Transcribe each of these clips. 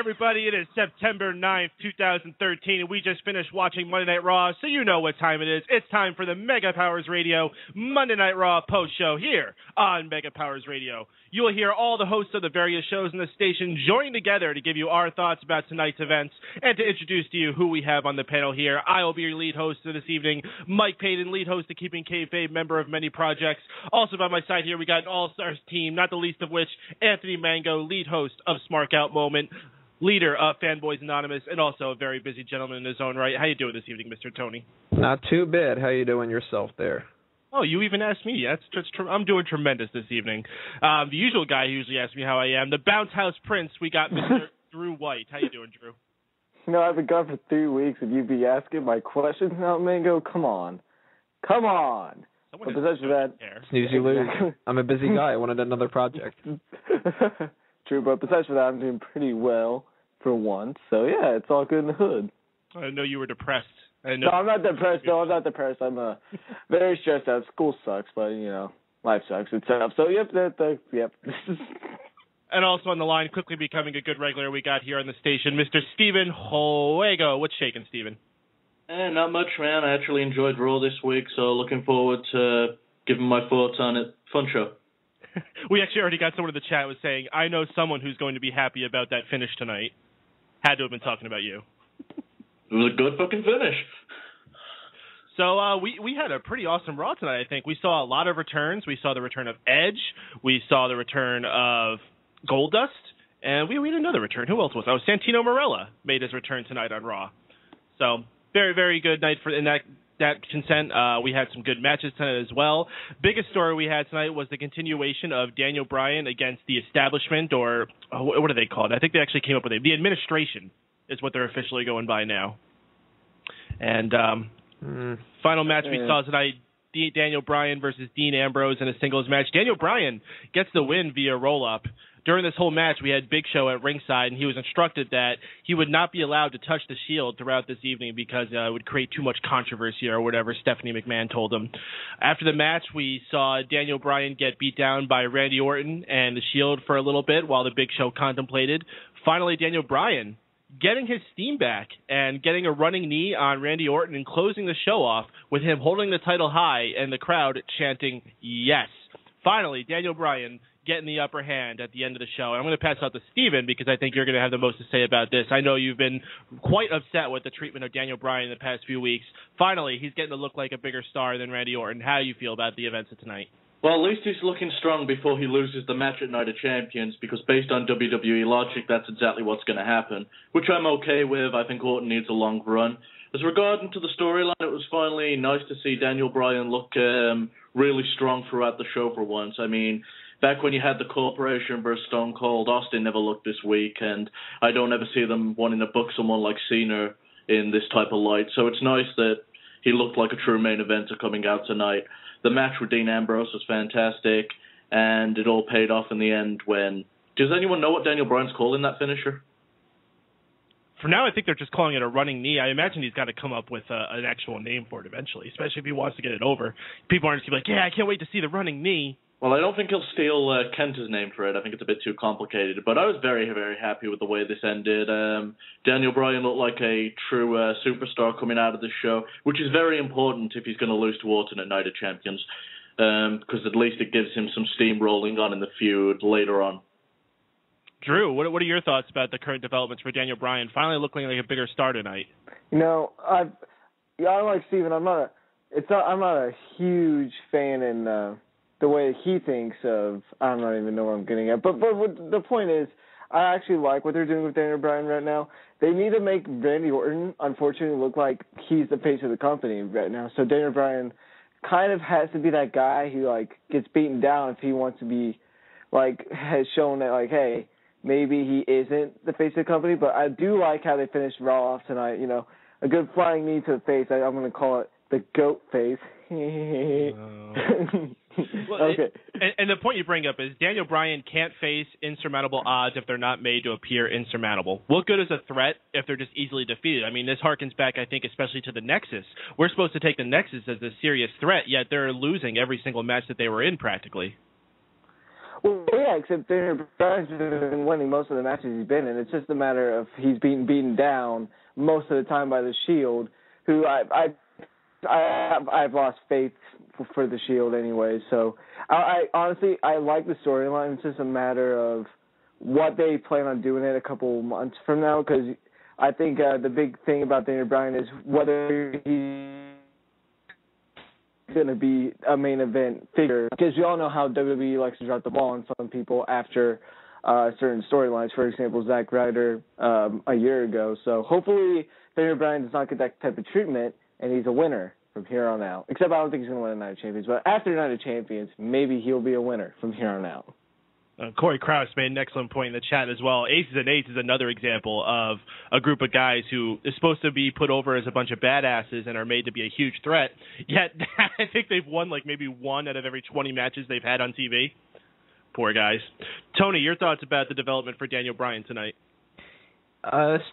everybody. It is September 9th, 2013, and we just finished watching Monday Night Raw, so you know what time it is. It's time for the Mega Powers Radio Monday Night Raw post-show here on Mega Powers Radio. You will hear all the hosts of the various shows in the station joining together to give you our thoughts about tonight's events and to introduce to you who we have on the panel here. I will be your lead host for this evening, Mike Paden, lead host of Keeping Kayfabe, member of many projects. Also by my side here, we got an all-stars team, not the least of which, Anthony Mango, lead host of Smark Out Moment, leader of Fanboys Anonymous, and also a very busy gentleman in his own right. How you doing this evening, Mr. Tony? Not too bad. How you doing yourself there? Oh, you even asked me. I'm doing tremendous this evening. The usual guy who usually asks me how I am, the Bounce House Prince, we got Mr. Drew White. How you doing, Drew? You know, I've been gone for 3 weeks, and you be asking my questions now, Mango? Come on. But besides that, snooze you lose. I'm a busy guy. I wanted another project. True, but besides that, I'm doing pretty well for once. So, yeah, it's all good in the hood. I know you were depressed. No, I'm not depressed. I'm very stressed out. School sucks, but, you know, life sucks itself. So, yep. And also on the line, quickly becoming a good regular we got here on the station, Mr. Steven Wago. What's shaking, Steven? Not much, man. I actually enjoyed Raw this week, so looking forward to giving my thoughts on it. Fun show. We actually already got someone in the chat was saying, I know someone who's going to be happy about that finish tonight. Had to have been talking about you. It was a good fucking finish. So we had a pretty awesome Raw tonight, I think. We saw a lot of returns. We saw the return of Edge. We saw the return of Goldust. And we had another return. Who else was it? Oh, Santino Marella made his return tonight on Raw. So very, very good night in that consent. We had some good matches tonight as well. Biggest story we had tonight was the continuation of Daniel Bryan against the establishment, or what are they called? I think they actually came up with it. The administration is what they're officially going by now. And final match we saw tonight, Daniel Bryan versus Dean Ambrose in a singles match. Daniel Bryan gets the win via roll-up. During this whole match, we had Big Show at ringside, and he was instructed that he would not be allowed to touch the Shield throughout this evening because it would create too much controversy or whatever Stephanie McMahon told him. After the match, we saw Daniel Bryan get beat down by Randy Orton and the Shield for a little bit while the Big Show contemplated. Finally, Daniel Bryan getting his steam back and getting a running knee on Randy Orton and closing the show off with him holding the title high and the crowd chanting, yes. Finally, Daniel Bryan getting the upper hand at the end of the show. And I'm going to pass out to Steven because I think you're going to have the most to say about this. I know you've been quite upset with the treatment of Daniel Bryan in the past few weeks. Finally, he's getting to look like a bigger star than Randy Orton. How do you feel about the events of tonight? Well, at least he's looking strong before he loses the match at Night of Champions, because based on WWE logic, that's exactly what's going to happen, which I'm okay with. I think Orton needs a long run. As regarding to the storyline, it was finally nice to see Daniel Bryan look really strong throughout the show for once. I mean, back when you had the Corporation versus Stone Cold, Austin never looked this weak, and I don't ever see them wanting to book someone like Cena in this type of light. So it's nice that he looked like a true main eventer coming out tonight. The match with Dean Ambrose was fantastic, and it all paid off in the end when... Does anyone know what Daniel Bryan's calling that finisher? For now, I think they're just calling it a running knee. I imagine he's got to come up with an actual name for it eventually, especially if he wants to get it over. People aren't just going to be like, yeah, I can't wait to see the running knee. Well, I don't think he'll steal Kenta's name for it. I think it's a bit too complicated. But I was very, very happy with the way this ended. Daniel Bryan looked like a true superstar coming out of this show, which is very important if he's going to lose to Orton at Night of Champions, because at least it gives him some steam rolling on in the feud later on. Drew, what are your thoughts about the current developments for Daniel Bryan finally looking like a bigger star tonight? You know, I'm like Steven. I'm not a huge fan in the way he thinks of. I don't even know where I'm getting at. But the point is, I actually like what they're doing with Daniel Bryan right now. They need to make Randy Orton, unfortunately, look like he's the face of the company right now. So Daniel Bryan kind of has to be that guy who gets beaten down if he wants to be has shown that hey, maybe he isn't the face of the company. But I do like how they finished Raw off tonight. You know, a good flying knee to the face. I'm going to call it the goat face. Well, okay. And the point you bring up is Daniel Bryan can't face insurmountable odds if they're not made to appear insurmountable. What good is a threat if they're just easily defeated? I mean, this harkens back, I think, especially to the Nexus. We're supposed to take the Nexus as a serious threat, yet they're losing every single match that they were in practically. Well, yeah, except Daniel Bryan's been winning most of the matches he's been in. It's just a matter of he's being beaten down most of the time by the Shield, who I've lost faith for the Shield anyway. So I honestly like the storyline. It's just a matter of what they plan on doing it a couple months from now, because I think the big thing about Daniel Bryan is whether he's going to be a main event figure, because we all know how WWE likes to drop the ball on some people after certain storylines. For example, Zack Ryder a year ago. So hopefully Daniel Bryan does not get that type of treatment, and he's a winner from here on out. Except I don't think he's going to win a Night of Champions. But after Night of Champions, maybe he'll be a winner from here on out. Corey Krause made an excellent point in the chat as well. Aces and Eights is another example of a group of guys who is supposed to be put over as a bunch of badasses and are made to be a huge threat. Yet I think they've won like maybe 1 out of every 20 matches they've had on TV. Poor guys. Tony, your thoughts about the development for Daniel Bryan tonight?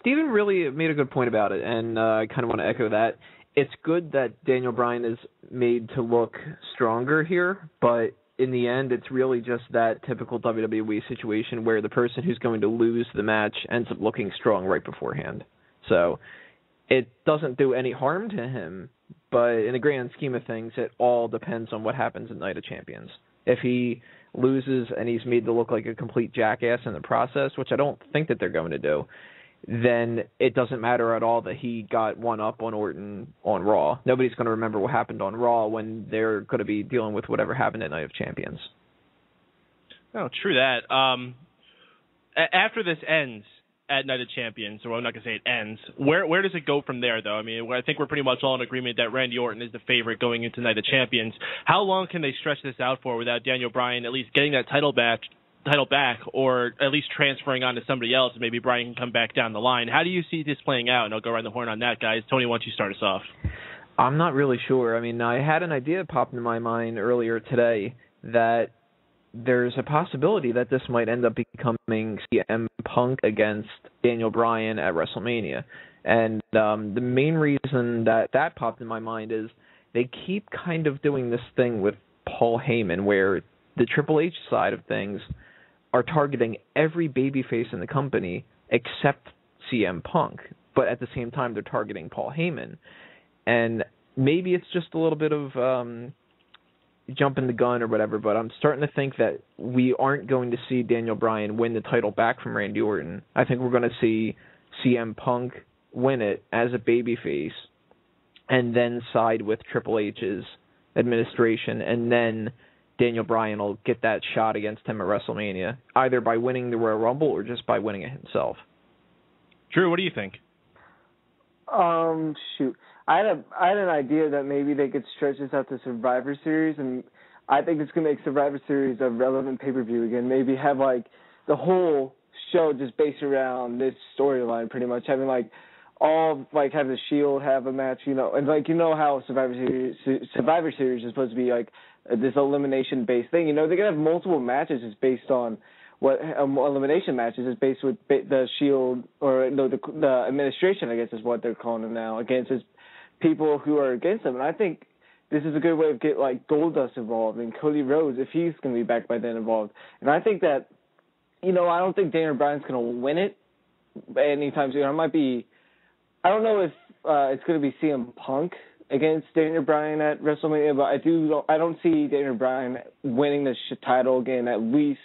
Steven really made a good point about it, and I kind of want to echo that. It's good that Daniel Bryan is made to look stronger here, but in the end, it's really just that typical WWE situation where the person who's going to lose the match ends up looking strong right beforehand. So it doesn't do any harm to him, but in the grand scheme of things, it all depends on what happens at Night of Champions. If he loses and he's made to look like a complete jackass in the process, which I don't think that they're going to do, then it doesn't matter at all that he got one up on Orton on Raw. Nobody's going to remember what happened on Raw when they're going to be dealing with whatever happened at Night of Champions. Oh, true that. After this ends at Night of Champions, or I'm not going to say it ends, where does it go from there, though? I mean, I think we're pretty much all in agreement that Randy Orton is the favorite going into Night of Champions. How long can they stretch this out for without Daniel Bryan at least getting that title back, or at least transferring on to somebody else, and maybe Bryan can come back down the line? How do you see this playing out? And I'll go around the horn on that, guys. Tony, why don't you start us off? I'm not really sure. I mean, I had an idea pop into my mind earlier today that there's a possibility that this might end up becoming CM Punk against Daniel Bryan at WrestleMania. And the main reason that popped in my mind is they keep kind of doing this thing with Paul Heyman where the Triple H side of things are targeting every babyface in the company except CM Punk, but at the same time they're targeting Paul Heyman. And maybe it's just a little bit of jumping the gun or whatever, but I'm starting to think that we aren't going to see Daniel Bryan win the title back from Randy Orton. I think we're going to see CM Punk win it as a babyface and then side with Triple H's administration, and then Daniel Bryan will get that shot against him at WrestleMania, either by winning the Royal Rumble or just by winning it himself. Drew, what do you think? Shoot. I had an idea that maybe they could stretch this out to Survivor Series, and I think it's going to make Survivor Series a relevant pay-per-view again. Maybe have, like, the whole show just based around this storyline, pretty much. Having, like, have the Shield have a match, you know, and, like, you know how Survivor Series is supposed to be, like, this elimination-based thing. You know, they're going to have multiple matches just based on what elimination matches is based with the Shield, or no, the administration, I guess is what they're calling them now, against people who are against them. And I think this is a good way of get like Goldust involved and Cody Rhodes, if he's going to be back by then, involved. And I think that, you know, I don't think Daniel Bryan's going to win it anytime soon. I don't know if it's going to be CM Punk against Daniel Bryan at WrestleMania, but I don't see Daniel Bryan winning the title again at least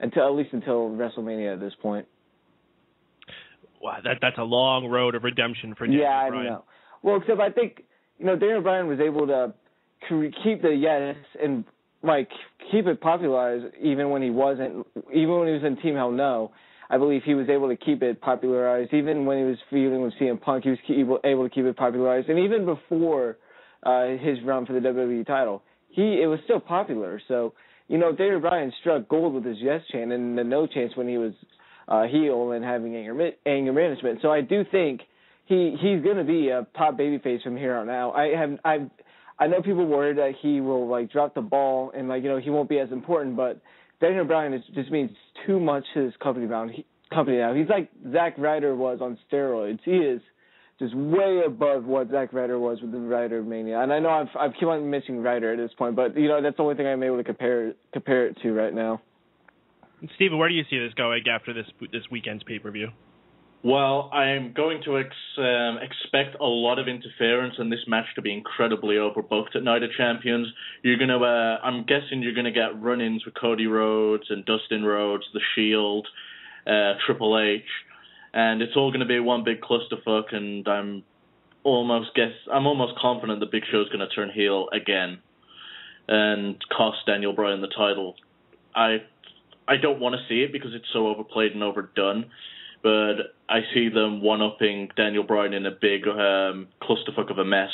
until WrestleMania at this point. Wow, that's a long road of redemption for Daniel Bryan. Yeah, I know. Well, except I think, you know, Daniel Bryan was able to keep the yes and, like, keep it popularized even when he was in Team Hell No. I believe he was able to keep it popularized. Even when he was feuding with CM Punk, he was able to keep it popularized. And even before his run for the WWE title, it was still popular. So, you know, Daniel Bryan struck gold with his yes chant and the no chants when he was heel and having anger management. So I do think he's going to be a top babyface from here on out. I know people worry that he will, like, drop the ball and, like, you know, he won't be as important, but Daniel Bryan just means too much to his company now. He's like Zack Ryder was on steroids. He is just way above what Zack Ryder was with the Ryder Mania. And I know I've keep on mentioning Ryder at this point, but, you know, that's the only thing I'm able to compare it to right now. Steven, where do you see this going after this weekend's pay-per-view? Well, I'm going to expect a lot of interference and this match to be incredibly overbooked at Night of Champions. I'm guessing you're gonna get run-ins with Cody Rhodes and Dustin Rhodes, The Shield, Triple H, and it's all gonna be one big clusterfuck. And I'm almost confident the Big Show's gonna turn heel again and cost Daniel Bryan the title. I don't want to see it because it's so overplayed and overdone, but I see them one-upping Daniel Bryan in a big clusterfuck of a mess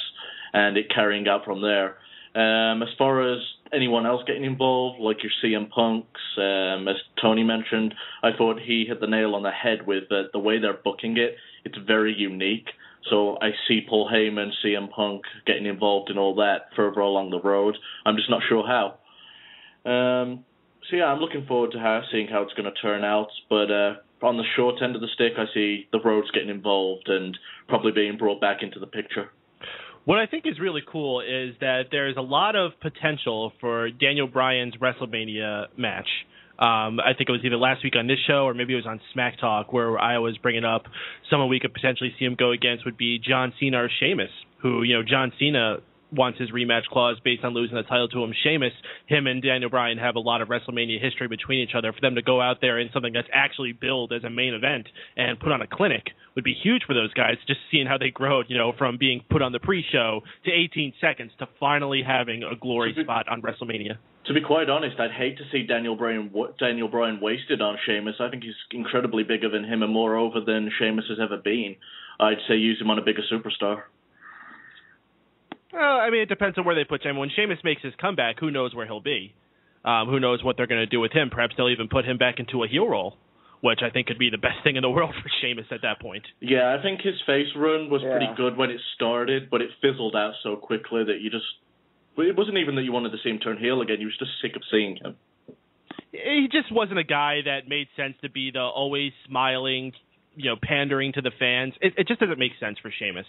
and it carrying out from there. As far as anyone else getting involved, like your CM Punks, as Tony mentioned, I thought he hit the nail on the head with the way they're booking it. It's very unique. So I see Paul Heyman, CM Punk getting involved in all that further along the road. I'm just not sure how. So yeah, I'm looking forward to seeing how it's going to turn out. But on the short end of the stick, I see the Rhodes getting involved and probably being brought back into the picture. What I think is really cool is that there's a lot of potential for Daniel Bryan's WrestleMania match. I think it was either last week on this show or maybe it was on Smack Talk where I was bringing up someone we could potentially see him go against would be John Cena or Sheamus, who, John Cena wants his rematch clause based on losing the title to him. Sheamus, him and Daniel Bryan have a lot of WrestleMania history between each other. For them to go out there in something that's actually billed as a main event and put on a clinic would be huge for those guys, just seeing how they grow, from being put on the pre-show to 18 seconds to finally having a glory spot on WrestleMania. To be quite honest, I'd hate to see Daniel Bryan wasted on Sheamus. I think he's incredibly bigger than him and more over than Sheamus has ever been. I'd say use him on a bigger superstar. Well, I mean, it depends on where they put him. When Sheamus makes his comeback, who knows where he'll be? Who knows what they're going to do with him? Perhaps they'll even put him back into a heel role, which I think could be the best thing in the world for Sheamus at that point. Yeah, I think his face run was pretty good when it started, but it fizzled out so quickly that it wasn't even that you wanted to see him turn heel again. You was just sick of seeing him. He just wasn't a guy that made sense to be the always smiling, pandering to the fans. It just doesn't make sense for Sheamus.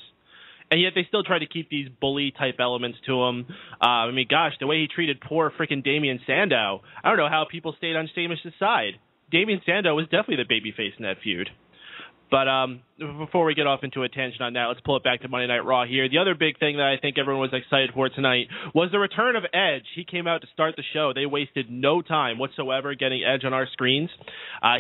And yet they still try to keep these bully-type elements to him. I mean, gosh, the way he treated poor freaking Damien Sandow. I don't know how people stayed on Sheamus' side. Damien Sandow was definitely the babyface in that feud. But before we get off into a tangent on that, let's pull it back to Monday Night Raw here. The other big thing that I think everyone was excited for tonight was the return of Edge. He came out to start the show. They wasted no time whatsoever getting Edge on our screens.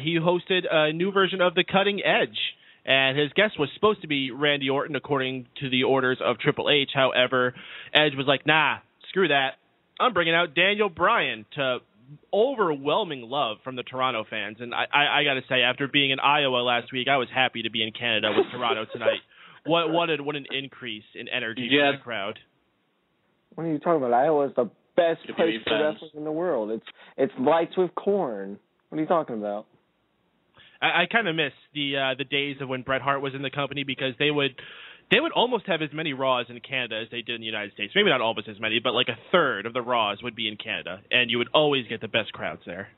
He hosted a new version of The Cutting Edge. And his guest was supposed to be Randy Orton, according to the orders of Triple H. However, Edge was like, nah, screw that. I'm bringing out Daniel Bryan, to overwhelming love from the Toronto fans. And I got to say, after being in Iowa last week, I was happy to be in Canada with Toronto tonight. What an increase in energy from the crowd. What are you talking about? Iowa is the best place for wrestling in the world. It's lights with corn. What are you talking about? I kind of miss the days of when Bret Hart was in the company, because they would almost have as many Raws in Canada as they did in the United States. Maybe not almost as many, but like a third of the Raws would be in Canada, and you would always get the best crowds there.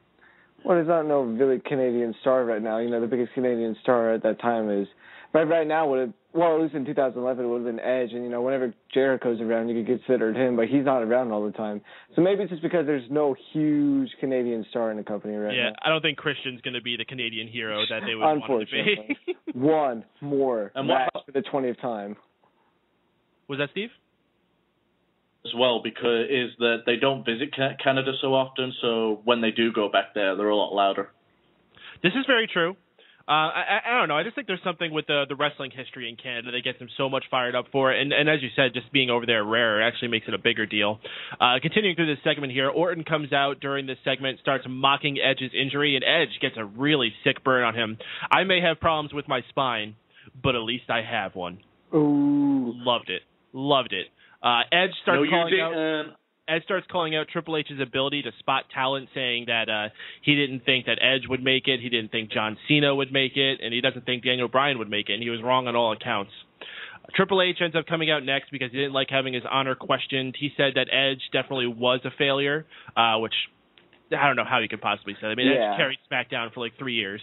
Well, there's not no really Canadian star right now. The biggest Canadian star at that time is right now at least in 2011 it would have been Edge, and whenever Jericho's around, you could consider him, but he's not around all the time. So maybe it's just because there's no huge Canadian star in the company right now. Yeah, I don't think Christian's going to be the Canadian hero that they would want him to be. One more match for the 20th time. Was that Steve? As well, because is that they don't visit Canada so often, so when they do go back there, they're a lot louder. This is very true. I don't know. I just think there's something with the wrestling history in Canada that gets them so much fired up for it. And as you said, just being over there rare actually makes it a bigger deal. Continuing through this segment here, Orton comes out during this segment, starts mocking Edge's injury, and Edge gets a really sick burn on him. I may have problems with my spine, but at least I have one. Ooh. Loved it. Edge starts calling out Triple H's ability to spot talent, saying that he didn't think that Edge would make it, he didn't think John Cena would make it, and he doesn't think Daniel Bryan would make it, and he was wrong on all accounts. Triple H ends up coming out next because he didn't like having his honor questioned. He said that Edge definitely was a failure, which I don't know how you could possibly say. I mean, Edge carried SmackDown for like 3 years.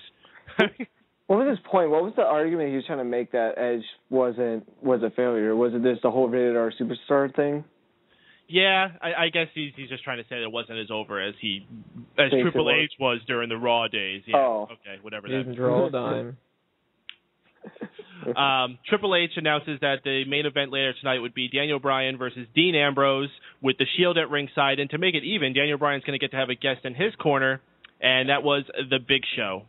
What was his point? What was the argument he was trying to make that Edge was a failure? Was it this the whole rated R superstar thing? Yeah, I guess he's just trying to say that it wasn't as over as Triple H was during the Raw days. Yeah. Oh. Okay, whatever You that can draw a dime. Triple H announces that the main event later tonight would be Daniel Bryan versus Dean Ambrose with the Shield at ringside. And to make it even, Daniel Bryan's going to get to have a guest in his corner, and that was the Big Show.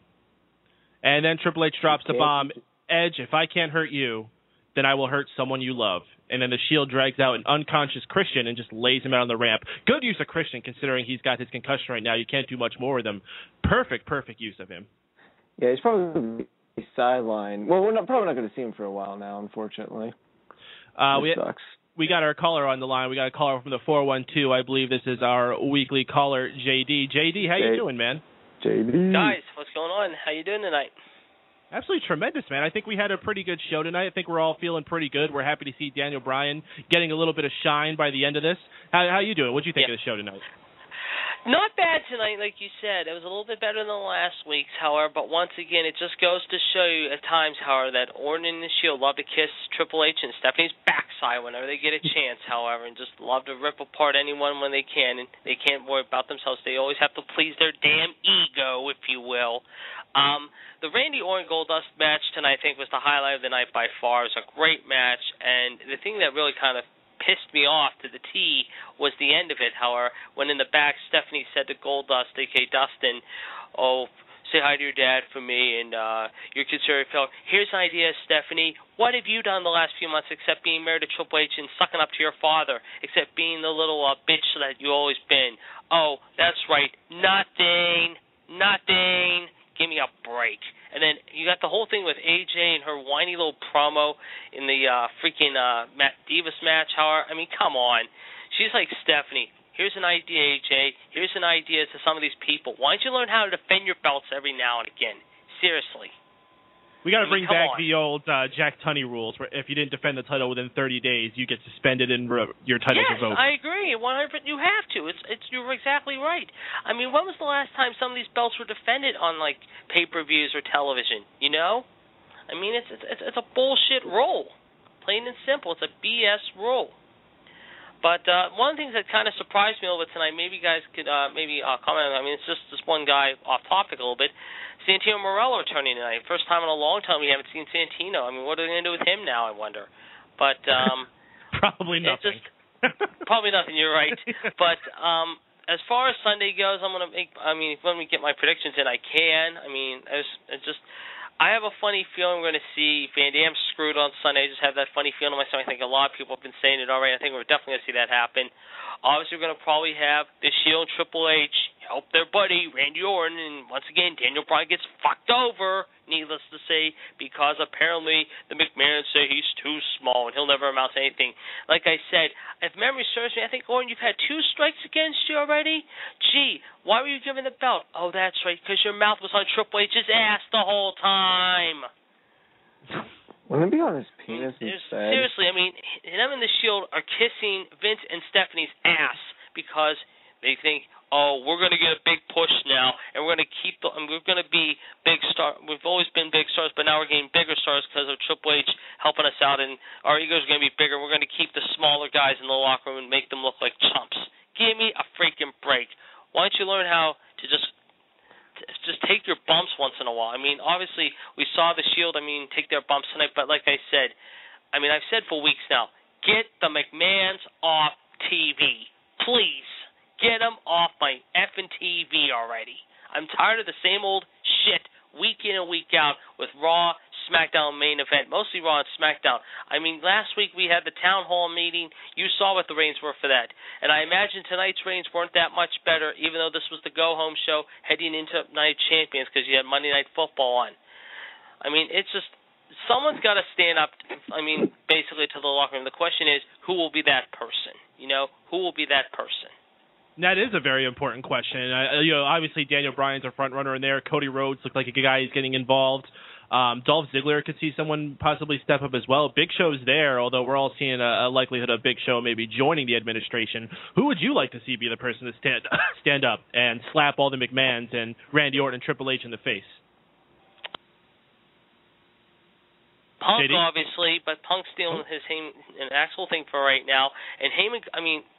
And then Triple H drops the bomb, Edge, if I can't hurt you, then I will hurt someone you love. And then the Shield drags out an unconscious Christian and just lays him out on the ramp. Good use of Christian, considering he's got his concussion right now. You can't do much more with him. Perfect use of him. Yeah, he's probably sideline. Well, probably not going to see him for a while now, unfortunately. Sucks. We got our caller on the line. We got a caller from the 412. I believe this is our weekly caller, JD. JD, how you doing, man? JD. Guys, what's going on? How you doing tonight? Absolutely tremendous, man. I think we had a pretty good show tonight. I think we're all feeling pretty good. We're happy to see Daniel Bryan getting a little bit of shine by the end of this. How you doing? What do you think of the show tonight? Not bad tonight, like you said. It was a little bit better than last week's, however, but once again, it just goes to show you at times, however, that Orton and the Shield love to kiss Triple H and Stephanie's backside whenever they get a chance, however, and just love to rip apart anyone when they can, and they can't worry about themselves. They always have to please their damn ego, if you will. The Randy Orton Goldust match tonight, I think, was the highlight of the night by far. It was a great match, and the thing that really kind of pissed me off to the T was the end of it, however, when in the back Stephanie said to Goldust, a.k.a. Dustin, oh, say hi to your dad for me, and your conservative fellow. Here's an idea, Stephanie. What have you done the last few months except being married to Triple H and sucking up to your father, except being the little bitch that you always been? Oh, that's right. Nothing. Give me a break. And then you got the whole thing with AJ and her whiny little promo in the freaking Divas match. I mean, come on. She's like, Stephanie, here's an idea, AJ. Here's an idea to some of these people. Why don't you learn how to defend your belts every now and again? Seriously. We got to bring back the old Jack Tunney rules, where if you didn't defend the title within 30 days, you get suspended and your title's revoked. Yes, I agree. 100%. You have to. You're exactly right. I mean, when was the last time some of these belts were defended on like pay-per-views or television? You know, I mean, it's a bullshit rule, plain and simple. It's a BS rule. But one of the things that kind of surprised me a little bit tonight, maybe you guys could comment on. I mean, it's just this one guy off topic a little bit. Santino Marella returning tonight. First time in a long time we haven't seen Santino. I mean, what are they going to do with him now, I wonder? But probably nothing. Probably nothing, you're right. But as far as Sunday goes, I'm going to make, I mean, when we get my predictions in, I can. I mean, I have a funny feeling we're going to see Van Dam screwed on Sunday. I just have that funny feeling in my stomach. I think a lot of people have been saying it already. I think we're definitely going to see that happen. Obviously, we're going to probably have the Shield Triple H help their buddy, Randy Orton, and once again, Daniel Bryan gets fucked over, needless to say, because apparently the McMahons say he's too small and he'll never amount to anything. Like I said, if memory serves me, I think, Orton, you've had 2 strikes against you already? Gee, why were you given the belt? Oh, that's right, because your mouth was on Triple H's ass the whole time. Wouldn't it be on his penis instead? Seriously, I mean, them and the Shield are kissing Vince and Stephanie's ass because they think, oh, we're going to get a big push now, and we're going to be big stars. We've always been big stars, but now we're getting bigger stars because of Triple H helping us out, and our egos are going to be bigger. We're going to keep the smaller guys in the locker room and make them look like chumps. Give me a freaking break. Why don't you learn how to just take your bumps once in a while? I mean, obviously, we saw the Shield, take their bumps tonight, but like I said, I've said for weeks now, get the McMahons off TV. Please. Get them off my effing TV already. I'm tired of the same old shit week in and week out with Raw, SmackDown main event, mostly Raw and SmackDown. Last week we had the town hall meeting. You saw what the ratings were for that. And I imagine tonight's ratings weren't that much better, even though this was the go-home show heading into Night of Champions because you had Monday Night Football on. It's just, someone's got to stand up, basically to the locker room. The question is, who will be that person? Who will be that person? That is a very important question. Obviously Daniel Bryan's a front runner in there. Cody Rhodes looked like a guy who's getting involved. Dolph Ziggler could see someone possibly step up as well. Big Show's there, although we're all seeing a likelihood of Big Show maybe joining the administration. Who would you like to see be the person to stand up and slap all the McMahons and Randy Orton and Triple H in the face? Punk, JD? obviously, but Punk's dealing with his Heyman and Axel thing for right now. And Heyman,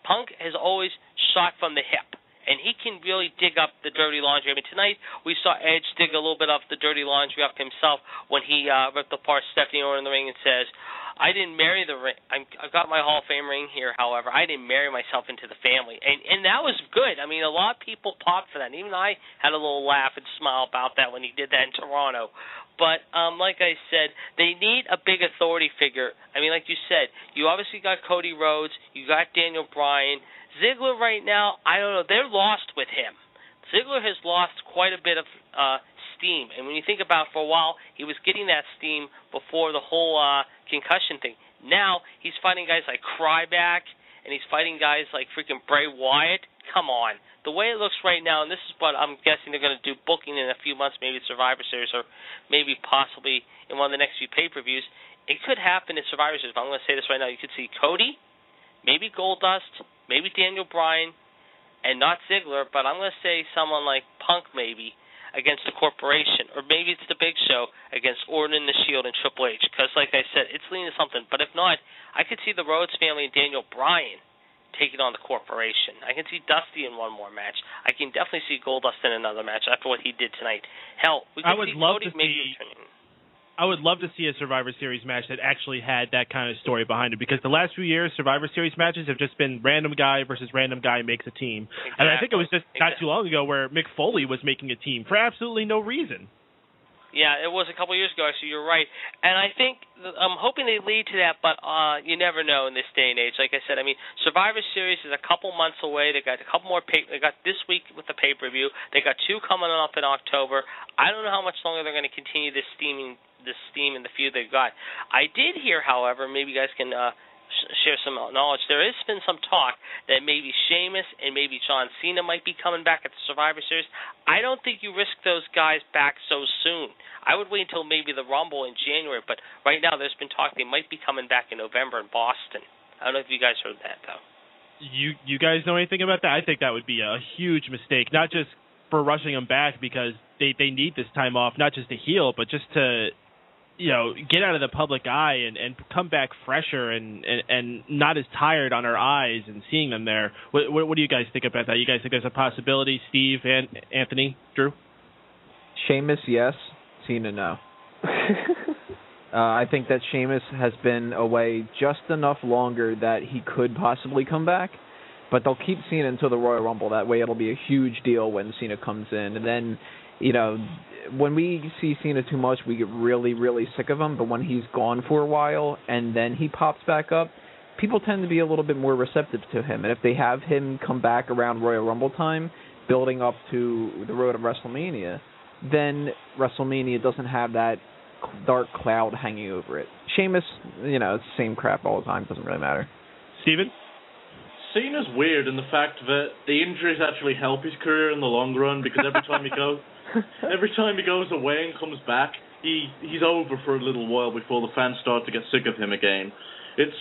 Punk has always shot from the hip, and he can really dig up the dirty laundry. Tonight we saw Edge dig a little bit of the dirty laundry up himself when he ripped apart Stephanie Orton in the ring and says, I didn't marry the ring. I've got my Hall of Fame ring here, however. I didn't marry myself into the family. And that was good. A lot of people popped for that. And even I had a little laugh and smile about that when he did that in Toronto. But like I said, they need a big authority figure. Like you said, you obviously got Cody Rhodes. You got Daniel Bryan. Ziggler right now, I don't know. They're lost with him. Ziggler has lost quite a bit of steam. And when you think about it, for a while, he was getting that steam before the whole concussion thing. Now he's fighting guys like Ryback, and he's fighting guys like freaking Bray Wyatt. Come on. The way it looks right now, and this is what I'm guessing they're going to do, booking in a few months, maybe Survivor Series, or maybe possibly in one of the next few pay-per-views, it could happen in Survivor Series. But I'm going to say this right now. You could see Cody, maybe Goldust, maybe Daniel Bryan, and not Ziggler, but I'm going to say someone like Punk maybe against the Corporation, or maybe it's the Big Show against Orton and the Shield and Triple H, because like I said, it's leading to something. But if not, I could see the Rhodes family and Daniel Bryan taking on the Corporation. I can see Dusty in one more match. I can definitely see Goldust in another match after what he did tonight. Hell, we could see Cody maybe returning. I would love to see a Survivor Series match that actually had that kind of story behind it, because the last few years, Survivor Series matches have just been random guy versus random guy makes a team. Exactly. And I think it was just not too long ago where Mick Foley was making a team for absolutely no reason. Yeah, it was a couple years ago, actually. You're right. And I think, I'm hoping they lead to that, but you never know in this day and age. Like I said, Survivor Series is a couple months away. They got a couple more they got this week with the pay-per-view. They got 2 coming up in October. I don't know how much longer they're going to continue this steam and the feud they've got. I did hear, however, maybe you guys can share some knowledge. There has been some talk that maybe Sheamus and maybe John Cena might be coming back at the Survivor Series. I don't think you risk those guys back so soon. I would wait until maybe the Rumble in January, but right now there's been talk they might be coming back in November in Boston. I don't know if you guys heard that, though. You guys know anything about that? I think that would be a huge mistake, not just for rushing them back because they need this time off, not just to heal, but just to get out of the public eye and come back fresher and not as tired on our eyes and seeing them there. What do you guys think about that? You guys think there's a possibility? Steve and Anthony, Drew? Sheamus, yes. Cena, no. I think that Sheamus has been away just enough longer that he could possibly come back, but they'll keep Cena until the Royal Rumble. That way it'll be a huge deal when Cena comes in. And then, when we see Cena too much, we get really, really sick of him. But when he's gone for a while and then he pops back up, people tend to be a little bit more receptive to him. And if they have him come back around Royal Rumble time, building up to the road of WrestleMania, then WrestleMania doesn't have that dark cloud hanging over it. Sheamus, it's the same crap all the time. Doesn't really matter. Steven? Cena's weird in the fact that the injuries actually help his career in the long run, because every time he goes away and comes back, he's over for a little while before the fans start to get sick of him again. It's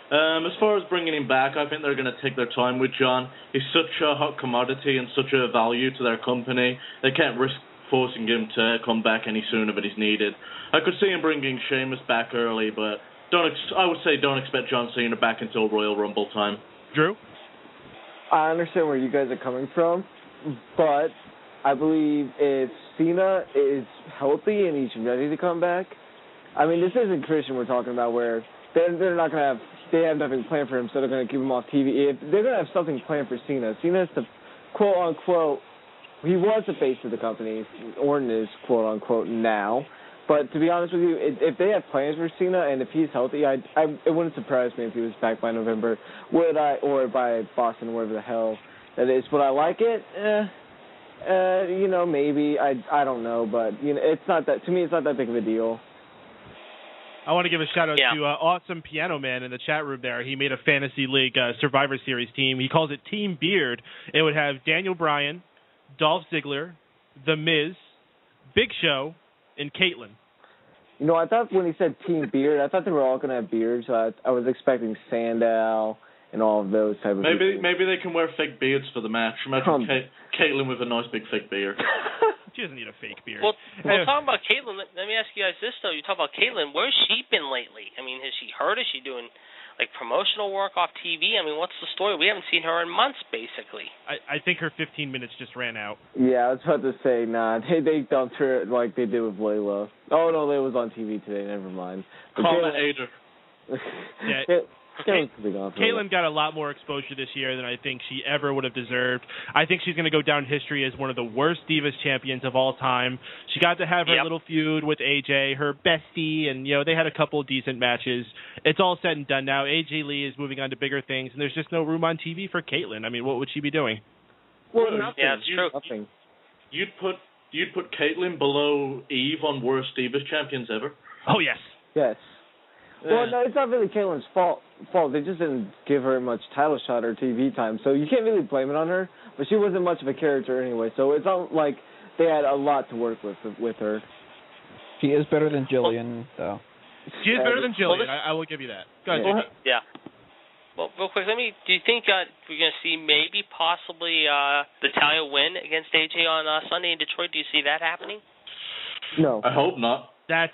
as far as bringing him back, I think they're going to take their time with John. He's such a hot commodity and such a value to their company. They can't risk forcing him to come back any sooner than he's needed. I could see him bringing Sheamus back early, but I would say don't expect John Cena back until Royal Rumble time. Drew? I understand where you guys are coming from, but I believe if Cena is healthy and he's ready to come back, this isn't Christian we're talking about where they're not going to have, they have nothing planned for him, so they're going to keep him off TV. If they're going to have something planned for Cena, Cena's the quote-unquote, he was the face of the company. Orton is quote-unquote now. But to be honest with you, if they have plans for Cena and if he's healthy, it wouldn't surprise me if he was back by November. Would I, or by Boston, wherever the hell that is. Would I like it? Maybe. I don't know, but it's not that. To me, it's not that big of a deal. I want to give a shout out to Awesome Piano Man in the chat room there. He made a Fantasy League Survivor Series team. He calls it Team Beard. It would have Daniel Bryan, Dolph Ziggler, The Miz, Big Show, and Caitlyn. I thought when he said Team Beard, I thought they were all going to have beards. So I was expecting Sandow and all of those type of people. Maybe they can wear fake beards for the match. Imagine Caitlyn with a nice big fake beard. She doesn't need a fake beard. Well, talking about Caitlyn, let me ask you guys this, though. You talk about Caitlyn. Where's she been lately? I mean, has she hurt? Is she doing, like, promotional work off TV? I mean, what's the story? We haven't seen her in months, basically. I think her 15 minutes just ran out. Yeah, I was about to say, nah, they dumped her like they did with Layla. Oh, no, Layla was on TV today. Never mind. Hater. Yeah. Caitlyn got a lot more exposure this year than I think she ever would have deserved. I think she's going to go down in history as one of the worst Divas champions of all time. She got to have her little feud with AJ, her bestie, and they had a couple of decent matches. It's all said and done now. AJ Lee is moving on to bigger things, and there's just no room on TV for Caitlyn. I mean, what would she be doing? Well, nothing. Yeah, it's true. Nothing. You'd put Caitlyn below Eve on worst Divas champions ever? Oh, yes. Yes. Well, no, it's not really Caitlyn's fault. They just didn't give her much title shot or TV time, so you can't really blame it on her. But she wasn't much of a character anyway, so it's not like they had a lot to work with her. She is better than Jillian, though. She is better than Jillian. I will give you that. Go ahead, Jimmy. Yeah. Well, real quick, do you think we're going to see maybe possibly Natalya win against AJ on Sunday in Detroit? Do you see that happening? No. I hope not. That's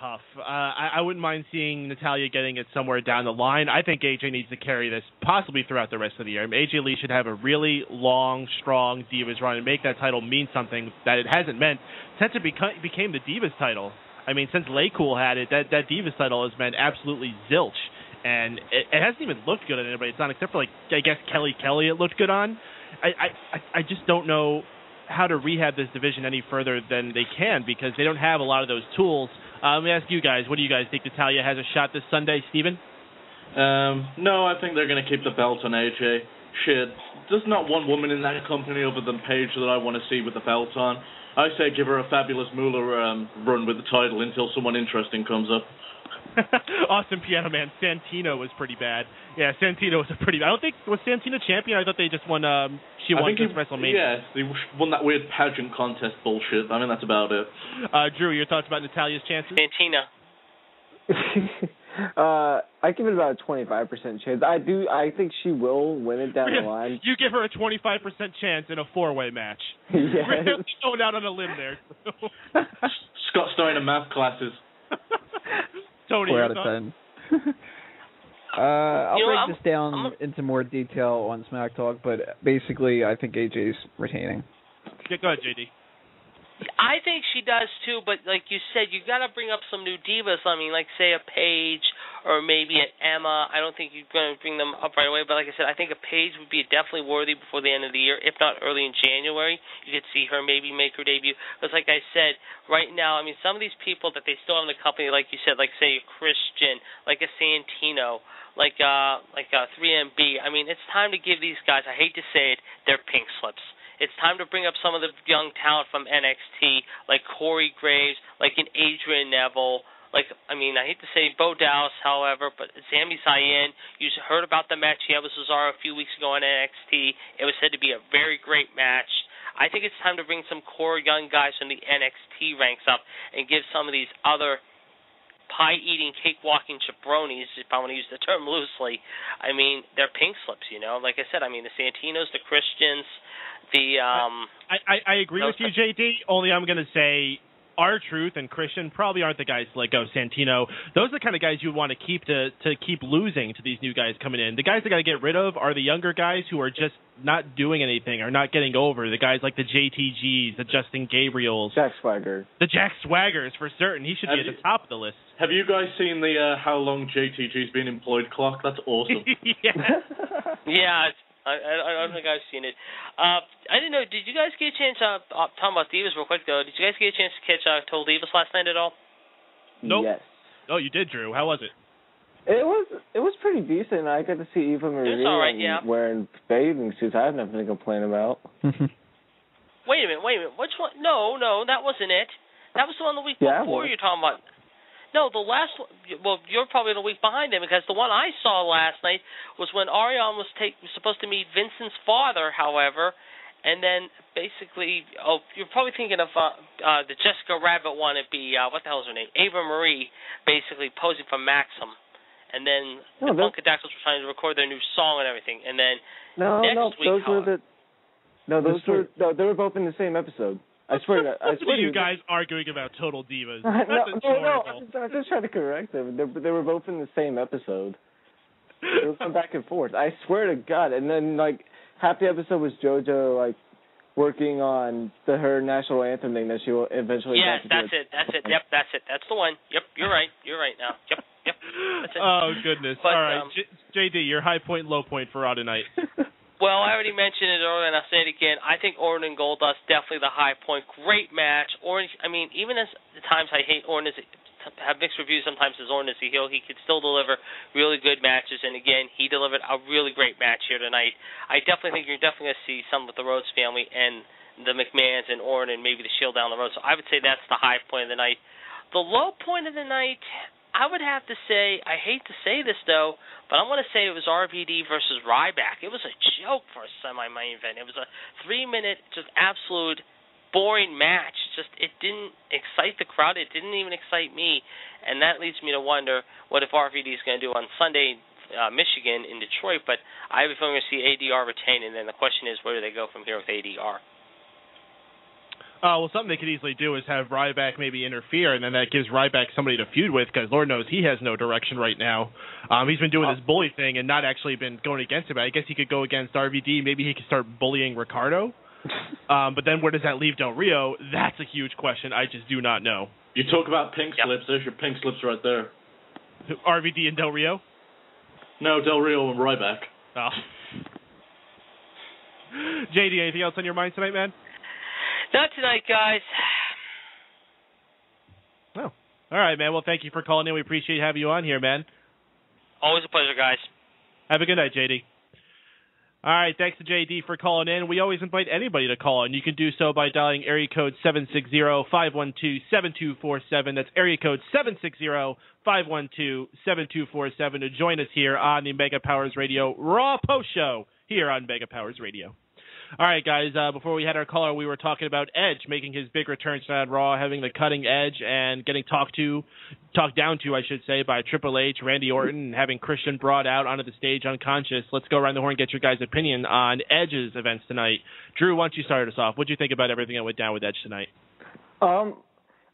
tough. I wouldn't mind seeing Natalya getting it somewhere down the line. I think AJ needs to carry this possibly throughout the rest of the year. AJ Lee should have a really long, strong Divas run and make that title mean something that it hasn't meant since it became the Divas title. I mean, since Laycool had it, that Divas title has meant absolutely zilch. And it hasn't even looked good on anybody. It's not except for, I guess, Kelly it looked good on. I just don't know how to rehab this division any further than they can because they don't have a lot of those tools. Let me ask you guys, what do you guys think Natalya has a shot this Sunday, Steven? No, I think they're going to keep the belt on AJ. Shit, there's not one woman in that company other than Paige that I want to see with the belt on. I say give her a fabulous Moolah run with the title until someone interesting comes up. Awesome Piano Man. Santino was pretty bad. Yeah, Santino was I don't think, was Santino champion? I thought they just won, she won against WrestleMania. Yeah, they won that weird pageant contest bullshit. I mean, that's about it. Drew, your thoughts about Natalya's chances? Santina. I give it about a 25% chance. I think she will win it down the line. You give her a 25% chance in a 4-way match. Yes. We're really going out on a limb there. Scott Steiner math classes. Tony, 4 out of 10. I'll break this down into more detail on Smack Talk, but basically I think AJ's retaining. Yeah, go ahead, JD. I think she does too, but like you said, you got to bring up some new divas. I mean, like say a Paige or maybe an Emma. I don't think you're going to bring them up right away, but like I said, I think a Paige would be definitely worthy before the end of the year, if not early in January. You could see her maybe make her debut. Because like I said, right now, I mean, some of these people that they still have in the company, like you said, like say a Christian, like a Santino, like a 3MB. I mean, it's time to give these guys, I hate to say it, their pink slips. It's time to bring up some of the young talent from NXT, like Corey Graves, like an Adrian Neville, I hate to say Bo Dallas, however, but Sami Zayn. You heard about the match he had with Cesaro a few weeks ago on NXT. It was said to be a very great match. I think it's time to bring some core young guys from the NXT ranks up and give some of these other pie-eating, cake-walking jabronis, if I want to use the term loosely, I mean, they're pink slips, Like I said, I mean, the Santinos, the Christians, I agree with you, JD, only I'm going to say R-Truth and Christian probably aren't the guys to let go. Santino, those are the kind of guys you want to keep losing to these new guys coming in. The guys that got to get rid of are the younger guys who are just not doing anything or not getting over. The guys like the JTGs, the Justin Gabriels. Jack Swagger. The Jack Swaggers, for certain. He should be at the top of the list. Have you guys seen the how long JTG's been employed clock? That's awesome. Yeah, I don't think I've seen it. I didn't know. Did you guys get a chance? Talking about Divas real quick though. Did you guys get a chance to catch Total Divas last night at all? Nope. Yes. Oh, you did, Drew. How was it? It was pretty decent. I got to see Eva Marie wearing bathing suits. I have nothing to complain about. Wait a minute. Which one? No, that wasn't it. That was the one the week before you're talking about. No, the last one, well, you're probably the week behind him because the one I saw last night was when Ariane was supposed to meet Vincent's father, however, and then basically, you're probably thinking of the Jessica Rabbit one. It'd be, what the hell is her name? Ava Marie, basically posing for Maxim. And then the Funkadactyls were trying to record their new song and everything. And then they were both in the same episode. I swear to you guys arguing about Total Divas. No, adorable. I'm just trying to correct them. They were both in the same episode. They were going back and forth. I swear to God. And then, like, half the episode was JoJo, like, working on her national anthem thing that she will eventually. Yes, that's it. Yep, that's it. That's the one. Yep, you're right. You're right now. Yep. That's it. Oh, goodness. But, all right. JD, your high point, low point for Raw tonight. Well, I already mentioned it earlier, and I'll say it again. I think Orton and Goldust definitely the high point. Great match. Orton, I mean, even as the times I hate Orton, have mixed reviews sometimes as Orton as a heel, he could still deliver really good matches. And again, he delivered a really great match here tonight. I definitely think you're definitely going to see some with the Rhodes family and the McMahons and Orton and maybe the Shield down the road. So I would say that's the high point of the night. The low point of the night, I would have to say, I hate to say this though, but I'm going to say it was RVD versus Ryback. It was a joke for a semi-main event. It was a 3-minute, just absolute boring match. It didn't excite the crowd. It didn't even excite me, and that leads me to wonder what if RVD is going to do on Sunday, Michigan in Detroit. But I have a feeling we're going to see ADR retain, and then the question is, where do they go from here with ADR? Well, something they could easily do is have Ryback maybe interfere, and then that gives Ryback somebody to feud with, because Lord knows he has no direction right now. He's been doing this bully thing and not actually been going against him. I guess he could go against RVD. Maybe he could start bullying Ricardo. But then where does that leave Del Rio? That's a huge question. I just do not know. You talk about pink slips. There's your pink slips right there. RVD and Del Rio? No, Del Rio and Ryback. Oh. JD, anything else on your mind tonight, man? Not tonight, guys. Oh, all right, man. Well, thank you for calling in. We appreciate having you on here, man. Always a pleasure, guys. Have a good night, JD. All right, thanks to JD for calling in. We always invite anybody to call in. You can do so by dialing area code 760-512-7247. That's area code 760-512-7247 to join us here on the Mega Powers Radio Raw Post Show here on Mega Powers Radio. All right, guys, before we had our caller, we were talking about Edge making his big return tonight on Raw, having the cutting edge and getting talked down to, I should say, by Triple H, Randy Orton, and having Christian brought out onto the stage unconscious. Let's go around the horn and get your guys' opinion on Edge's events tonight. Drew, why don't you start us off? What did you think about everything that went down with Edge tonight? I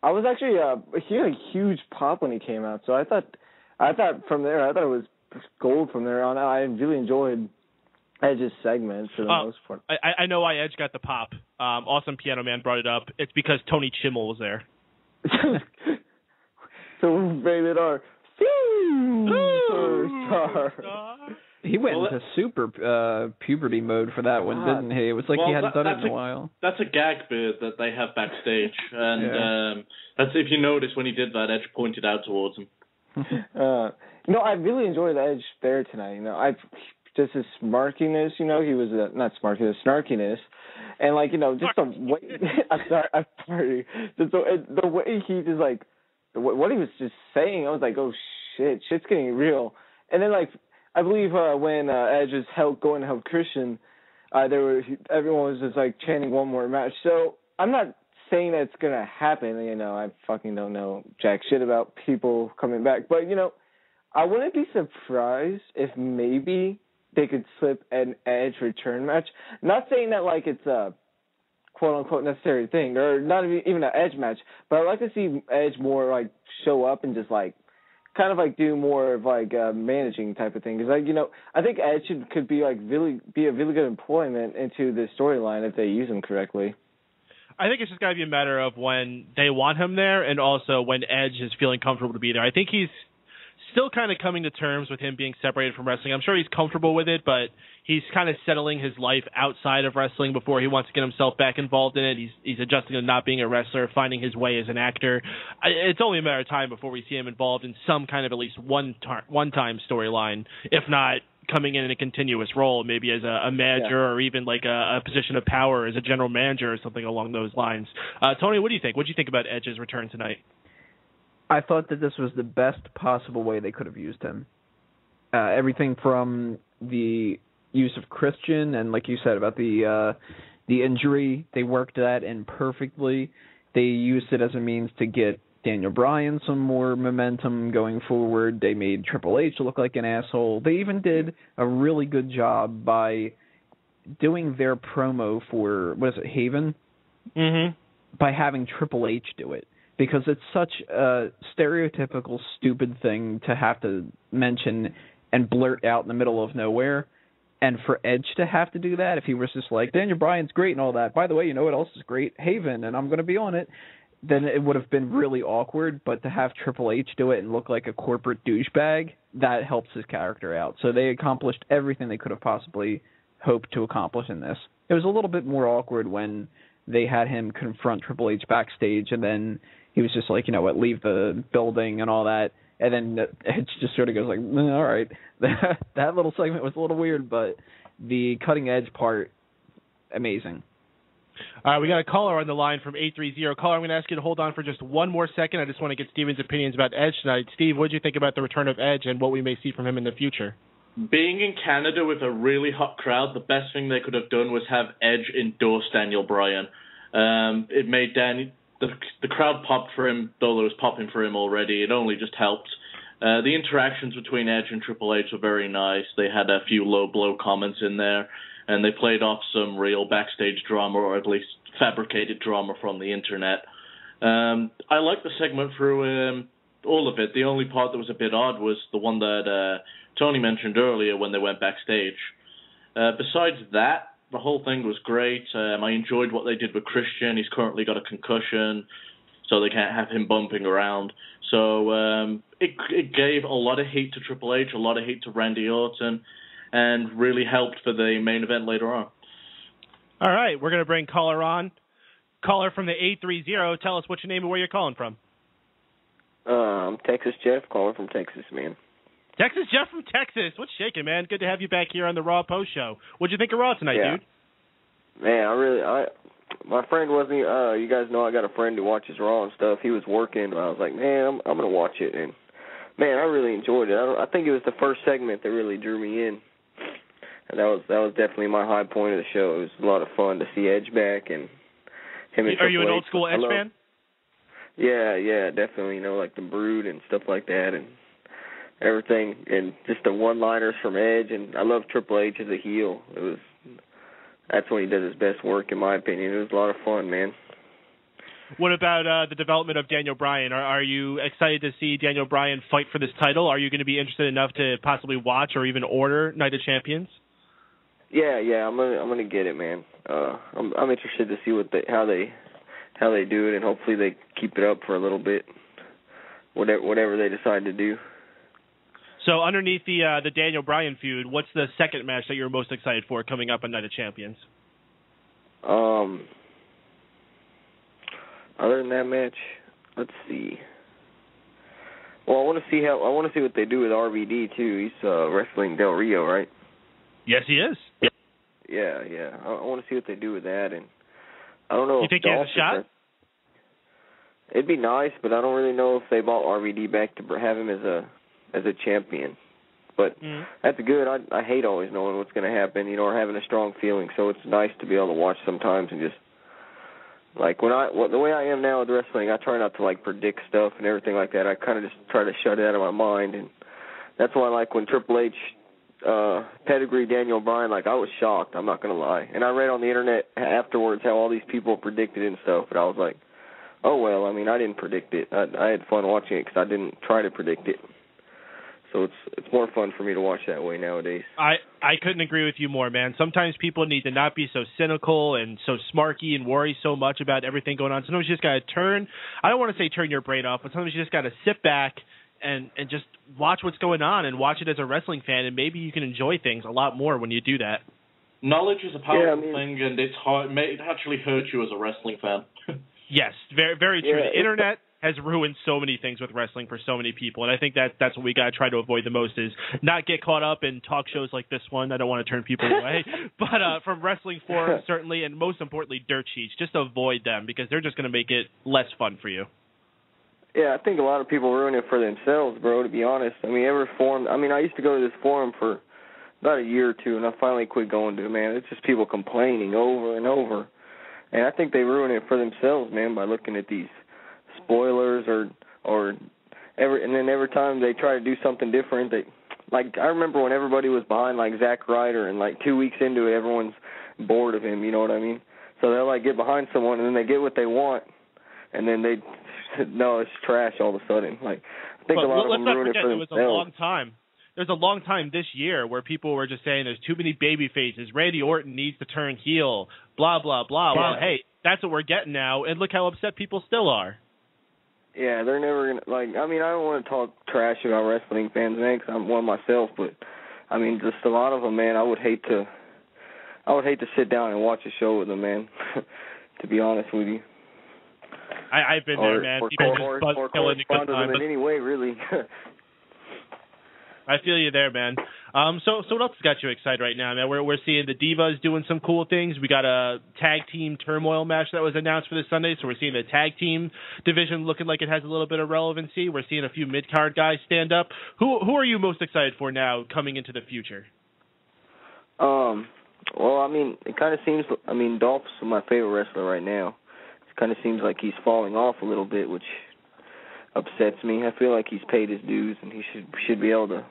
was actually he had a huge pop when he came out, so I thought from there, I thought it was gold from there on. I really enjoyed Edge's segment for the most part. I know why Edge got the pop. Awesome Piano Man brought it up. It's because Tony Chimmel was there. So rated R. Superstar. He went into super puberty mode for that one, didn't he? It was like he hadn't done it in a while. That's a gag bit that they have backstage, and that's if you notice when he did that, Edge pointed out towards him. No, I really enjoyed Edge there tonight. Just his smarkiness, he was not smarky, the snarkiness, and just the way. I'm sorry. Just the way he just what he was just saying, I was like, oh shit's getting real. And then I believe when Edge was going to help Christian, everyone was just chanting one more match. So I'm not saying that it's gonna happen. I fucking don't know jack shit about people coming back, but I wouldn't be surprised if maybe they could slip an Edge return match. Not saying that it's a quote-unquote necessary thing, or not even an Edge match, but I'd like to see Edge more show up and just do more of managing type of thing. Because I think Edge could be really be a really good employment into the storyline if they use him correctly. I think it's just got to be a matter of when they want him there, and also when Edge is feeling comfortable to be there. I think he's still kind of coming to terms with him being separated from wrestling. I'm sure he's comfortable with it, but he's kind of settling his life outside of wrestling before he wants to get himself back involved in it. He's adjusting to not being a wrestler, finding his way as an actor. It's only a matter of time before we see him involved in some kind of at least one-time storyline, if not coming in a continuous role, maybe as a manager or even a position of power as a general manager or something along those lines. Tony, what do you think? What do you think about Edge's return tonight? I thought that this was the best possible way they could have used him. Everything from the use of Christian and, like you said, about the injury, they worked that in perfectly. They used it as a means to get Daniel Bryan some more momentum going forward. They made Triple H look like an asshole. They even did a really good job by doing their promo for, Haven? Mm-hmm. by having Triple H do it, because it's such a stereotypical stupid thing to have to mention and blurt out in the middle of nowhere. And for Edge to have to do that, if he was just like, Daniel Bryan's great and all that, by the way, you know what else is great? Haven, and I'm going to be on it, then it would have been really awkward. But to have Triple H do it and look like a corporate douchebag, that helps his character out. So they accomplished everything they could have possibly hoped to accomplish in this. It was a little bit more awkward when they had him confront Triple H backstage, and then he was just like, you know what, leave the building and all that. And then Edge just sort of goes like, all right. That little segment was a little weird, but the cutting edge part, amazing. All right, we got a caller on the line from 830. Caller, I'm going to ask you to hold on for just one more second. I just want to get Steven's opinions about Edge tonight. Steve, what did you think about the return of Edge and what we may see from him in the future? Being in Canada with a really hot crowd, the best thing they could have done was have Edge endorse Daniel Bryan. It made the crowd popped for him, though it was popping for him already. It only just helped. The interactions between Edge and Triple H were very nice. They had a few low blow comments in there, and they played off some real backstage drama, or at least fabricated drama from the internet. I liked the segment through all of it. The only part that was a bit odd was the one that Tony mentioned earlier when they went backstage. Besides that, the whole thing was great. I enjoyed what they did with Christian. He's currently got a concussion, so they can't have him bumping around. So it gave a lot of heat to Triple H, a lot of heat to Randy Orton, and really helped for the main event later on. All right, we're going to bring caller on. Caller from the 830. Tell us what's your name and where you're calling from. I'm Texas Jeff, calling from Texas, man. Texas Jeff from Texas. What's shaking, man? Good to have you back here on the Raw Post Show. What'd you think of Raw tonight, dude? Man, my friend wasn't. You guys know I got a friend who watches Raw and stuff. He was working, but I was like, man, I'm gonna watch it, and man, I really enjoyed it. I think it was the first segment that really drew me in, and that was definitely my high point of the show. It was a lot of fun to see Edge back and him. And Are you an old school Edge fan? Yeah, definitely. You know, like the Brood and stuff like that, and everything, and just the one-liners from Edge, and I love Triple H as a heel. That's when he does his best work, in my opinion. It was a lot of fun, man. What about the development of Daniel Bryan? Are you excited to see Daniel Bryan fight for this title? Are you going to be interested enough to possibly watch or even order Night of Champions? Yeah, I'm gonna get it, man. I'm interested to see how they do it, and hopefully they keep it up for a little bit, whatever they decide to do. So underneath the Daniel Bryan feud, what's the second match that you're most excited for coming up on Night of Champions? Other than that match, let's see. Well, I want to see what they do with RVD too. He's wrestling Del Rio, right? Yes, he is. Yeah. I want to see what they do with that, and I don't know. You think he has a shot? It'd be nice, but I don't really know if they brought RVD back to have him as a champion. But that's good. I hate always knowing what's going to happen, or having a strong feeling. So it's nice to be able to watch sometimes and just like the way I am now with wrestling, I try not to predict stuff and everything like that. I kind of just try to shut it out of my mind, and that's why I like when Triple H pedigree Daniel Bryan. I was shocked. I'm not going to lie. And I read on the internet afterwards how all these people predicted it and stuff, but I was like, oh well. I mean, I didn't predict it. I had fun watching it because I didn't try to predict it. So it's more fun for me to watch that way nowadays. I couldn't agree with you more, man. Sometimes people need to not be so cynical and so smarky and worry so much about everything going on. Sometimes you just got to turn your brain off, but sometimes you just got to sit back and just watch what's going on and watch it as a wrestling fan, and maybe you can enjoy things a lot more when you do that. Knowledge is a powerful thing, and it's hard. It actually hurts you as a wrestling fan. Yes, very, very true. The internet has ruined so many things with wrestling for so many people, and I think that's what we got to try to avoid the most is not get caught up in talk shows like this one. I don't want to turn people away, but from wrestling forums, certainly, and most importantly, dirt sheets, just avoid them because they're just going to make it less fun for you. Yeah, I think a lot of people ruin it for themselves, bro, to be honest. I mean, I used to go to this forum for about a year or two, and I finally quit going to it, man. It's just people complaining over and over. And I think they ruin it for themselves, man, by looking at these spoilers and then every time they try to do something different, I remember when everybody was behind Zack Ryder, and 2 weeks into it, everyone's bored of him, you know what I mean? So they'll like get behind someone, and then they get what they want, and then no, it's trash all of a sudden. Like I think a lot of them ruin it for themselves. It was a long time. There's a long time this year where people were just saying there's too many baby faces. Randy Orton needs to turn heel. Blah blah blah. Yeah. Well, hey, that's what we're getting now, and look how upset people still are. Yeah, they're never gonna like. I mean, I don't want to talk trash about wrestling fans, man, because I'm one myself. But I mean, just a lot of them, man. I would hate to sit down and watch a show with them, man. To be honest with you. I've been there, man. People or killing the good time, in any way, really. I feel you there, man. So what else has got you excited right now, man? We're seeing the Divas doing some cool things. We got a tag team turmoil match that was announced for this Sunday, so we're seeing the tag team division looking like it has a little bit of relevancy. We're seeing a few mid-card guys stand up. Who are you most excited for now coming into the future? Well, I mean, it kind of seems, Dolph's my favorite wrestler right now. It kind of seems like he's falling off a little bit, which upsets me. I feel like he's paid his dues, and he should be able to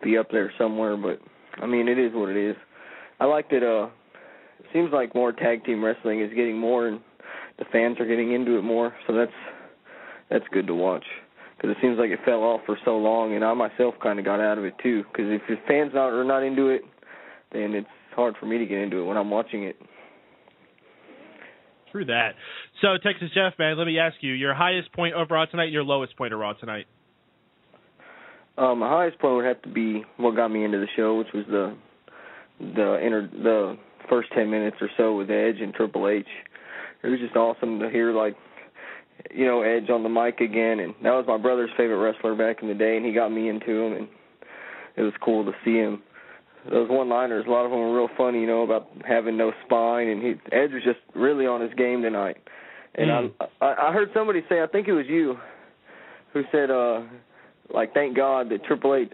be up there somewhere, but, I mean, it is what it is. I like that it seems like more tag team wrestling is getting more, and the fans are getting into it more, so that's good to watch, because it seems like it fell off for so long, and I myself kind of got out of it, too, because if the fans are not into it, then it's hard for me to get into it when I'm watching it. True that. So, Texas Jeff, man, let me ask you, your highest point of Raw tonight and your lowest point of Raw tonight? My highest point would have to be what got me into the show, which was the first 10 minutes or so with Edge and Triple H. It was just awesome to hear, like, Edge on the mic again, and that was my brother's favorite wrestler back in the day, and he got me into him, and it was cool to see him. Those one-liners, a lot of them were real funny, about having no spine, and Edge was just really on his game tonight. And I heard somebody say, I think it was you, who said, thank God that Triple H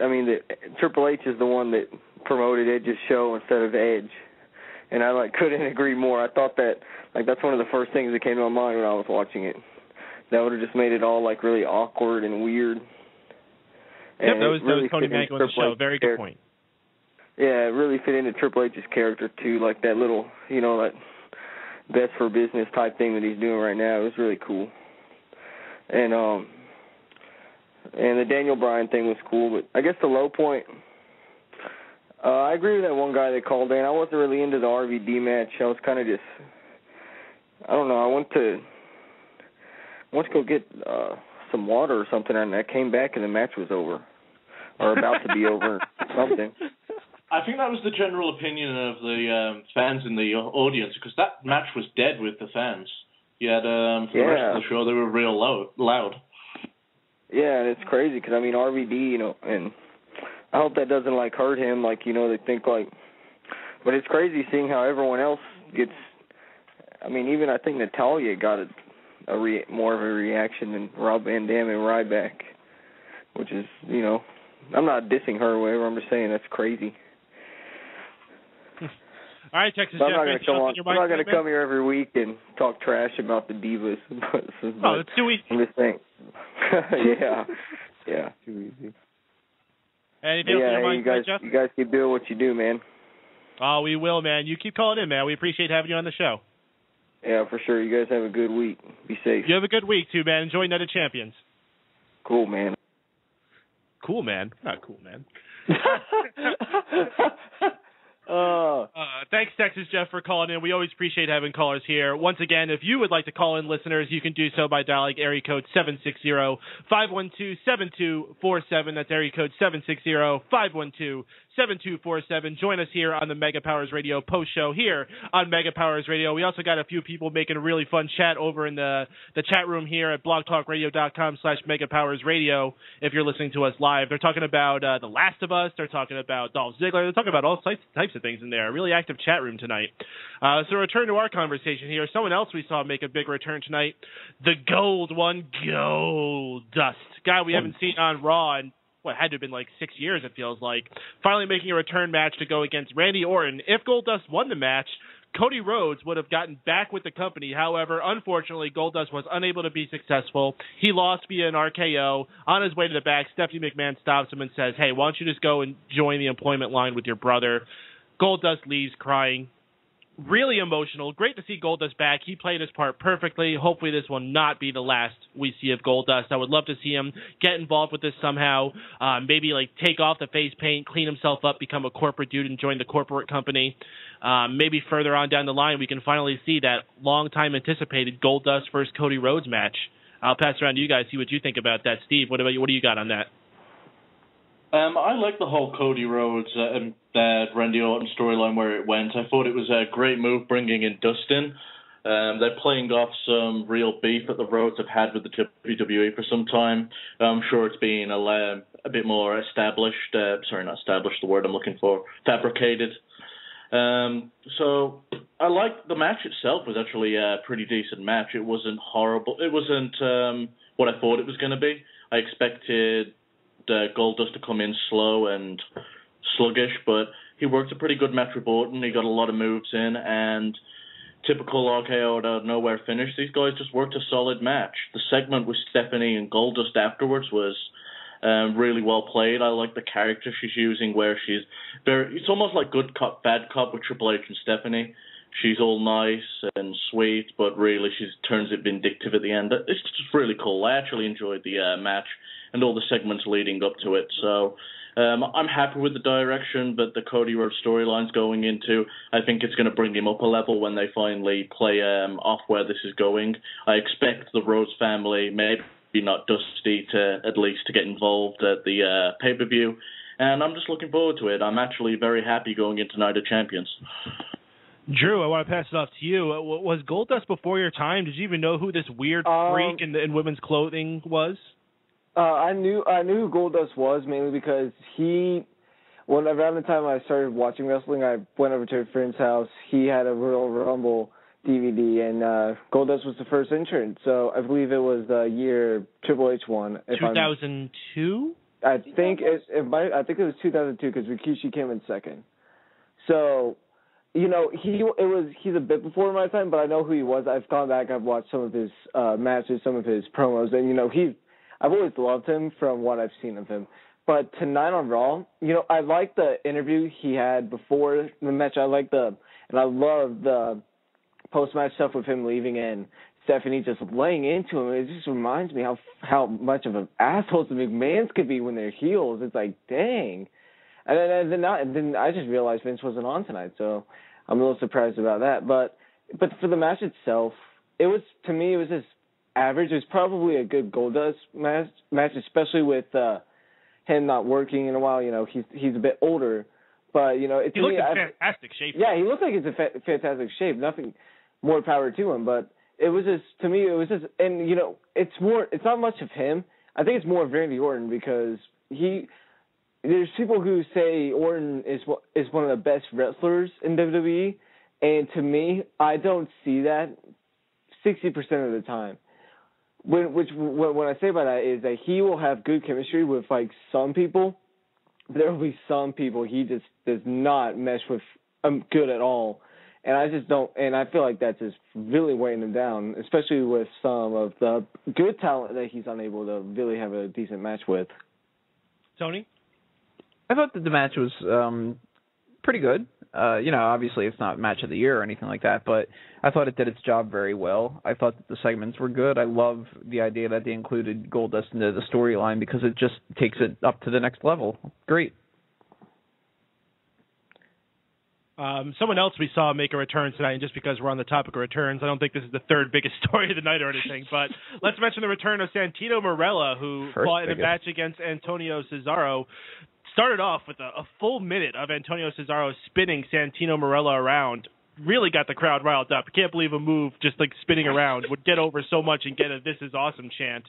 is the one that promoted Edge's show instead of Edge. And I couldn't agree more. I thought that that's one of the first things that came to my mind when I was watching it. That would have just made it all really awkward and weird. Yep, that was Tony Mango on the show. Very good point. Yeah, it really fit into Triple H's character too, like that little, that best for business type thing that he's doing right now. It was really cool. And the Daniel Bryan thing was cool, but I guess the low point, I agree with that one guy that called in. I wasn't really into the RVD match. I was kind of just, I don't know, I went to go get some water or something, and I came back and the match was over, or about to be over, something. I think that was the general opinion of the fans in the audience, because that match was dead with the fans. You had, for the rest of the show, they were real loud. Yeah, and it's crazy, because, RVD, and I hope that doesn't, hurt him, they think, but it's crazy seeing how everyone else gets, even I think Natalya got more of a reaction than Rob Van Dam and Ryback, which is, I'm not dissing her or whatever, I'm just saying that's crazy. All right, Texas Jeff. I'm not going to come here every week and talk trash about the Divas. Oh, it's too easy. I'm just saying. Yeah, too easy. Anything else on your mind, Jeff? You guys keep doing what you do, man. Oh, we will, man. You keep calling in, man. We appreciate having you on the show. Yeah, for sure. You guys have a good week. Be safe. You have a good week, too, man. Enjoy Night of Champions. Cool, man. Cool, man. Not cool, man. Thanks, Texas Jeff, for calling in. We always appreciate having callers here. Once again, if you would like to call in, listeners, you can do so by dialing area code 760-512-7247. That's area code 760-512-7247. Join us here on the Mega Powers Radio post show here on Mega Powers Radio. We also got a few people making a really fun chat over in the chat room here at blogtalkradio.com/Mega Powers Radio. If you're listening to us live, they're talking about The Last of Us. They're talking about Dolph Ziggler. They're talking about all types of things in there. A really active chat room tonight. So return to our conversation here. Someone else we saw make a big return tonight. The gold one, Goldust. Guy we haven't seen on Raw in what had to have been 6 years, it feels like. Finally making a return match to go against Randy Orton. If Goldust won the match, Cody Rhodes would have gotten back with the company. However, unfortunately, Goldust was unable to be successful. He lost via an RKO. On his way to the back, Stephanie McMahon stops him and says, hey, why don't you just go and join the employment line with your brother? Goldust leaves crying. really emotional. Great to see Goldust back. He played his part perfectly. Hopefully this will not be the last we see of Goldust. I would love to see him get involved with this somehow. Maybe like take off the face paint, clean himself up, become a corporate dude and join the corporate company. Maybe further on down the line we can finally see that long time anticipated Goldust versus Cody Rhodes match. I'll pass it around to you guys, see what you think about that. Steve, what do you got on that? I like the whole Cody Rhodes and Randy Orton storyline where it went. I thought it was a great move bringing in Dustin. They're playing off some real beef that the Rhodes have had with the WWE for some time. I'm sure it's been a bit more established. Sorry, not established, the word I'm looking for. Fabricated. So I like the match itself was actually a pretty decent match. It wasn't horrible. It wasn't what I thought it was going to be. I expected Goldust to come in slow and sluggish, but he worked a pretty good match with Orton. He got a lot of moves in, and typical RKO out of nowhere finish. These guys just worked a solid match. The segment with Stephanie and Goldust afterwards was really well played. I like the character she's using, where she's it's almost like good cop, bad cop with Triple H and Stephanie. She's all nice and sweet, but really she turns it vindictive at the end. It's just really cool. I actually enjoyed the match and all the segments leading up to it. So I'm happy with the direction that the Cody Rhodes storyline's going into. I think it's going to bring him up a level when they finally play off where this is going. I expect the Rhodes family, maybe not Dusty, to at least to get involved at the pay-per-view. And I'm just looking forward to it. I'm actually very happy going into Night of Champions. Drew, I want to pass it off to you. Was Goldust before your time? Did you even know who this weird freak in women's clothing was? I knew who Goldust was, mainly because around the time I started watching wrestling, I went over to a friend's house. He had a Royal Rumble DVD, and Goldust was the first entrant. So I believe it was the year Triple H won. 2002? I think it was 2002 because Rikishi came in second. So, you know, he's a bit before my time, but I know who he was. I've gone back, I've watched some of his matches, some of his promos, and you know I've always loved him from what I've seen of him. But tonight on Raw, you know, I like the interview he had before the match. I love the post-match stuff with him leaving and Stephanie just laying into him. It just reminds me how much of an asshole the McMahons could be when they're heels. It's like, dang. And then I just realized Vince wasn't on tonight, so I'm a little surprised about that. But for the match itself, it was just average. It was probably a good Goldust match, especially with him not working in a while. You know, he's a bit older, but you know, he looked in fantastic shape. Yeah, he looked like he's in fantastic shape. Nothing more power to him, but it was just, to me, it was just, and you know, it's not much of him. I think it's more of Randy Orton because there's people who say Orton is one of the best wrestlers in WWE, and to me, I don't see that 60% of the time. What I say by that is that he will have good chemistry with like some people, but there will be some people he just does not mesh with good at all, and I just don't. And I feel like that's just really weighing him down, especially with some of the good talent that he's unable to really have a decent match with. Tony? I thought that the match was pretty good. You know, obviously it's not match of the year or anything like that, but I thought it did its job very well. I thought that the segments were good. I love the idea that they included Goldust into the storyline because it just takes it up to the next level. Great. Someone else we saw make a return tonight, and just because we're on the topic of returns, I don't think this is the third biggest story of the night or anything, but let's mention the return of Santino Marella, who fought in a match against Antonio Cesaro. Started off with a full minute of Antonio Cesaro spinning Santino Marella around. Really got the crowd riled up. I can't believe a move just like spinning around would get over so much and get a "This is awesome" chant.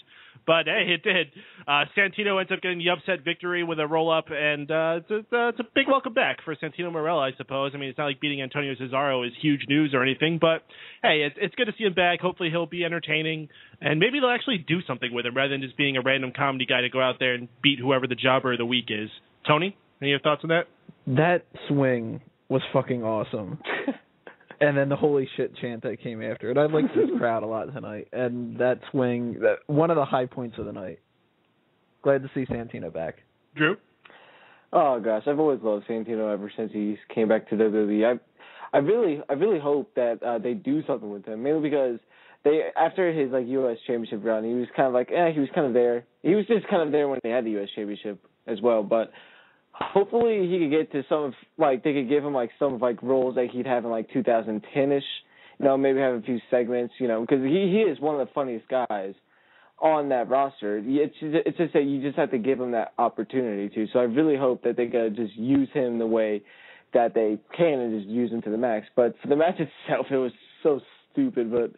But hey, it did. Santino ends up getting the upset victory with a roll-up, and it's a big welcome back for Santino Marella, I suppose. I mean, it's not like beating Antonio Cesaro is huge news or anything, but hey, it's good to see him back. Hopefully he'll be entertaining, and maybe they'll actually do something with him rather than just being a random comedy guy to go out there and beat whoever the jobber of the week is. Tony, any of your thoughts on that? That swing was fucking awesome. And then the holy shit chant that came after it. I liked this crowd a lot tonight. And that swing, one of the high points of the night. Glad to see Santino back. Drew? Oh, gosh. I've always loved Santino ever since he came back to WWE. I really hope that they do something with him, mainly because after his U.S. Championship run, he was kind of he was kind of there. He was just kind of there when they had the U.S. Championship as well, but hopefully he could get to they could give him some roles that he'd have in 2010-ish, maybe have a few segments, because he is one of the funniest guys on that roster. It's just that you just have to give him that opportunity to. So I really hope that they could just use him the way that they can and just use him to the max. But for the match itself, it was so stupid, but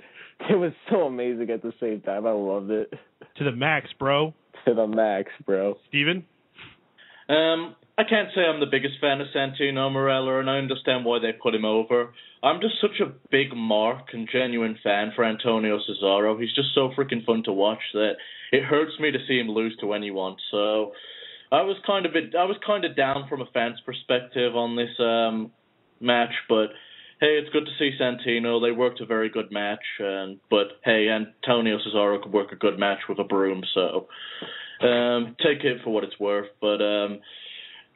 it was so amazing at the same time. I loved it. To the max, bro. To the max, bro. Steven? I can't say I'm the biggest fan of Santino Marella, and I understand why they put him over. I'm just such a big mark and genuine fan for Antonio Cesaro. He's just so freaking fun to watch that it hurts me to see him lose to anyone. So I was kind of down from a fan's perspective on this match, but hey, it's good to see Santino. They worked a very good match, but hey, Antonio Cesaro could work a good match with a broom, so take it for what it's worth. But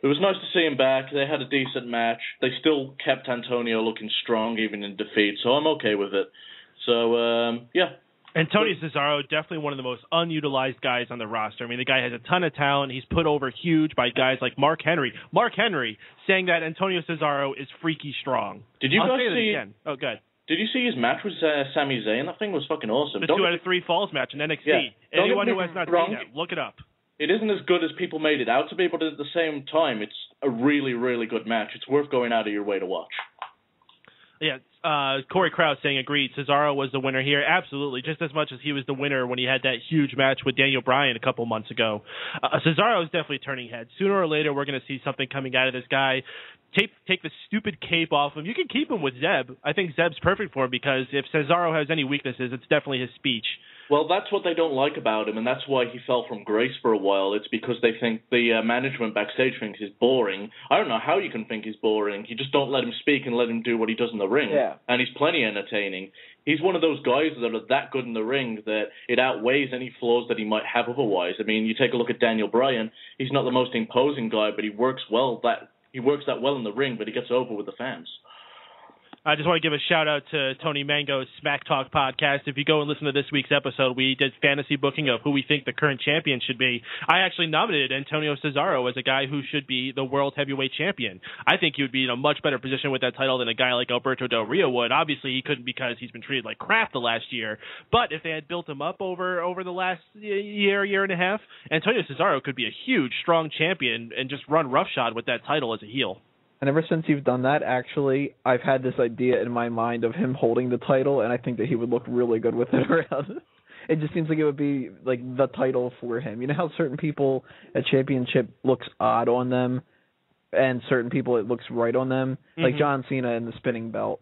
it was nice to see him back. They had a decent match. They still kept Antonio looking strong even in defeat, so I'm okay with it. So, yeah. Antonio Cesaro, definitely one of the most unutilized guys on the roster. I mean, the guy has a ton of talent. He's put over huge by guys like Mark Henry. Mark Henry saying that Antonio Cesaro is freaky strong. Did you guys see? Again. Oh, good. Did you see his match with Sami Zayn? That thing was fucking awesome. The 2 out of 3 falls match in NXT. Yeah. Anyone who has not seen it, look it up. It isn't as good as people made it out to be, but at the same time, it's a really, really good match. It's worth going out of your way to watch. Yeah, Corey Krause saying agreed. Cesaro was the winner here. Absolutely, just as much as he was the winner when he had that huge match with Daniel Bryan a couple months ago. Cesaro is definitely turning heads. Sooner or later, we're going to see something coming out of this guy. Take the stupid cape off him. You can keep him with Zeb. I think Zeb's perfect for him because if Cesaro has any weaknesses, it's definitely his speech. Well, that's what they don't like about him, and that's why he fell from grace for a while. It's because they think the management backstage thinks he's boring. I don't know how you can think he's boring. You just don't let him speak and let him do what he does in the ring. Yeah. And he's plenty entertaining. He's one of those guys that are that good in the ring that it outweighs any flaws that he might have otherwise. I mean, you take a look at Daniel Bryan. He's not the most imposing guy, but he works that well in the ring, but he gets over with the fans. I just want to give a shout-out to Tony Mango's Smack Talk podcast. If you go and listen to this week's episode, we did fantasy booking of who we think the current champion should be. I actually nominated Antonio Cesaro as a guy who should be the World Heavyweight Champion. I think he would be in a much better position with that title than a guy like Alberto Del Rio would. Obviously, he couldn't because he's been treated like crap the last year. But if they had built him up over the last year and a half, Antonio Cesaro could be a huge, strong champion and just run roughshod with that title as a heel. And ever since you've done that, actually, I've had this idea in my mind of him holding the title, and I think that he would look really good with it around. It just seems like it would be like the title for him. You know how certain people a championship looks odd on them, and certain people it looks right on them, like John Cena and the spinning belt.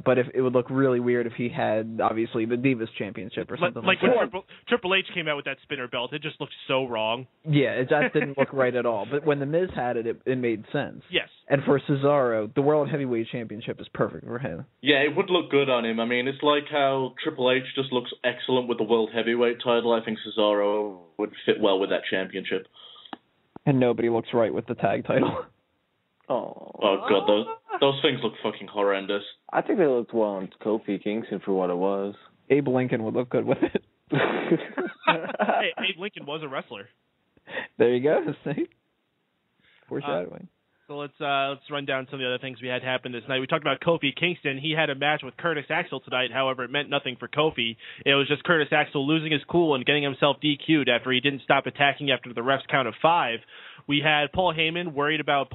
But if it would look really weird if he had, obviously, the Divas Championship or something like that. When Triple H came out with that spinner belt, it just looked so wrong. Yeah, it just didn't look right at all. But when The Miz had it, it made sense. Yes. And for Cesaro, the World Heavyweight Championship is perfect for him. Yeah, it would look good on him. I mean, it's like how Triple H just looks excellent with the World Heavyweight title. I think Cesaro would fit well with that championship. And nobody looks right with the tag title. Oh God, those things look fucking horrendous. I think they looked well on Kofi Kingston for what it was. Abe Lincoln would look good with it. Hey, Abe Lincoln was a wrestler. There you go. See? Foreshadowing. So let's run down some of the other things we had happen this night. We talked about Kofi Kingston. He had a match with Curtis Axel tonight. However, it meant nothing for Kofi. It was just Curtis Axel losing his cool and getting himself DQ'd after he didn't stop attacking after the ref's count of 5. We had Paul Heyman worried about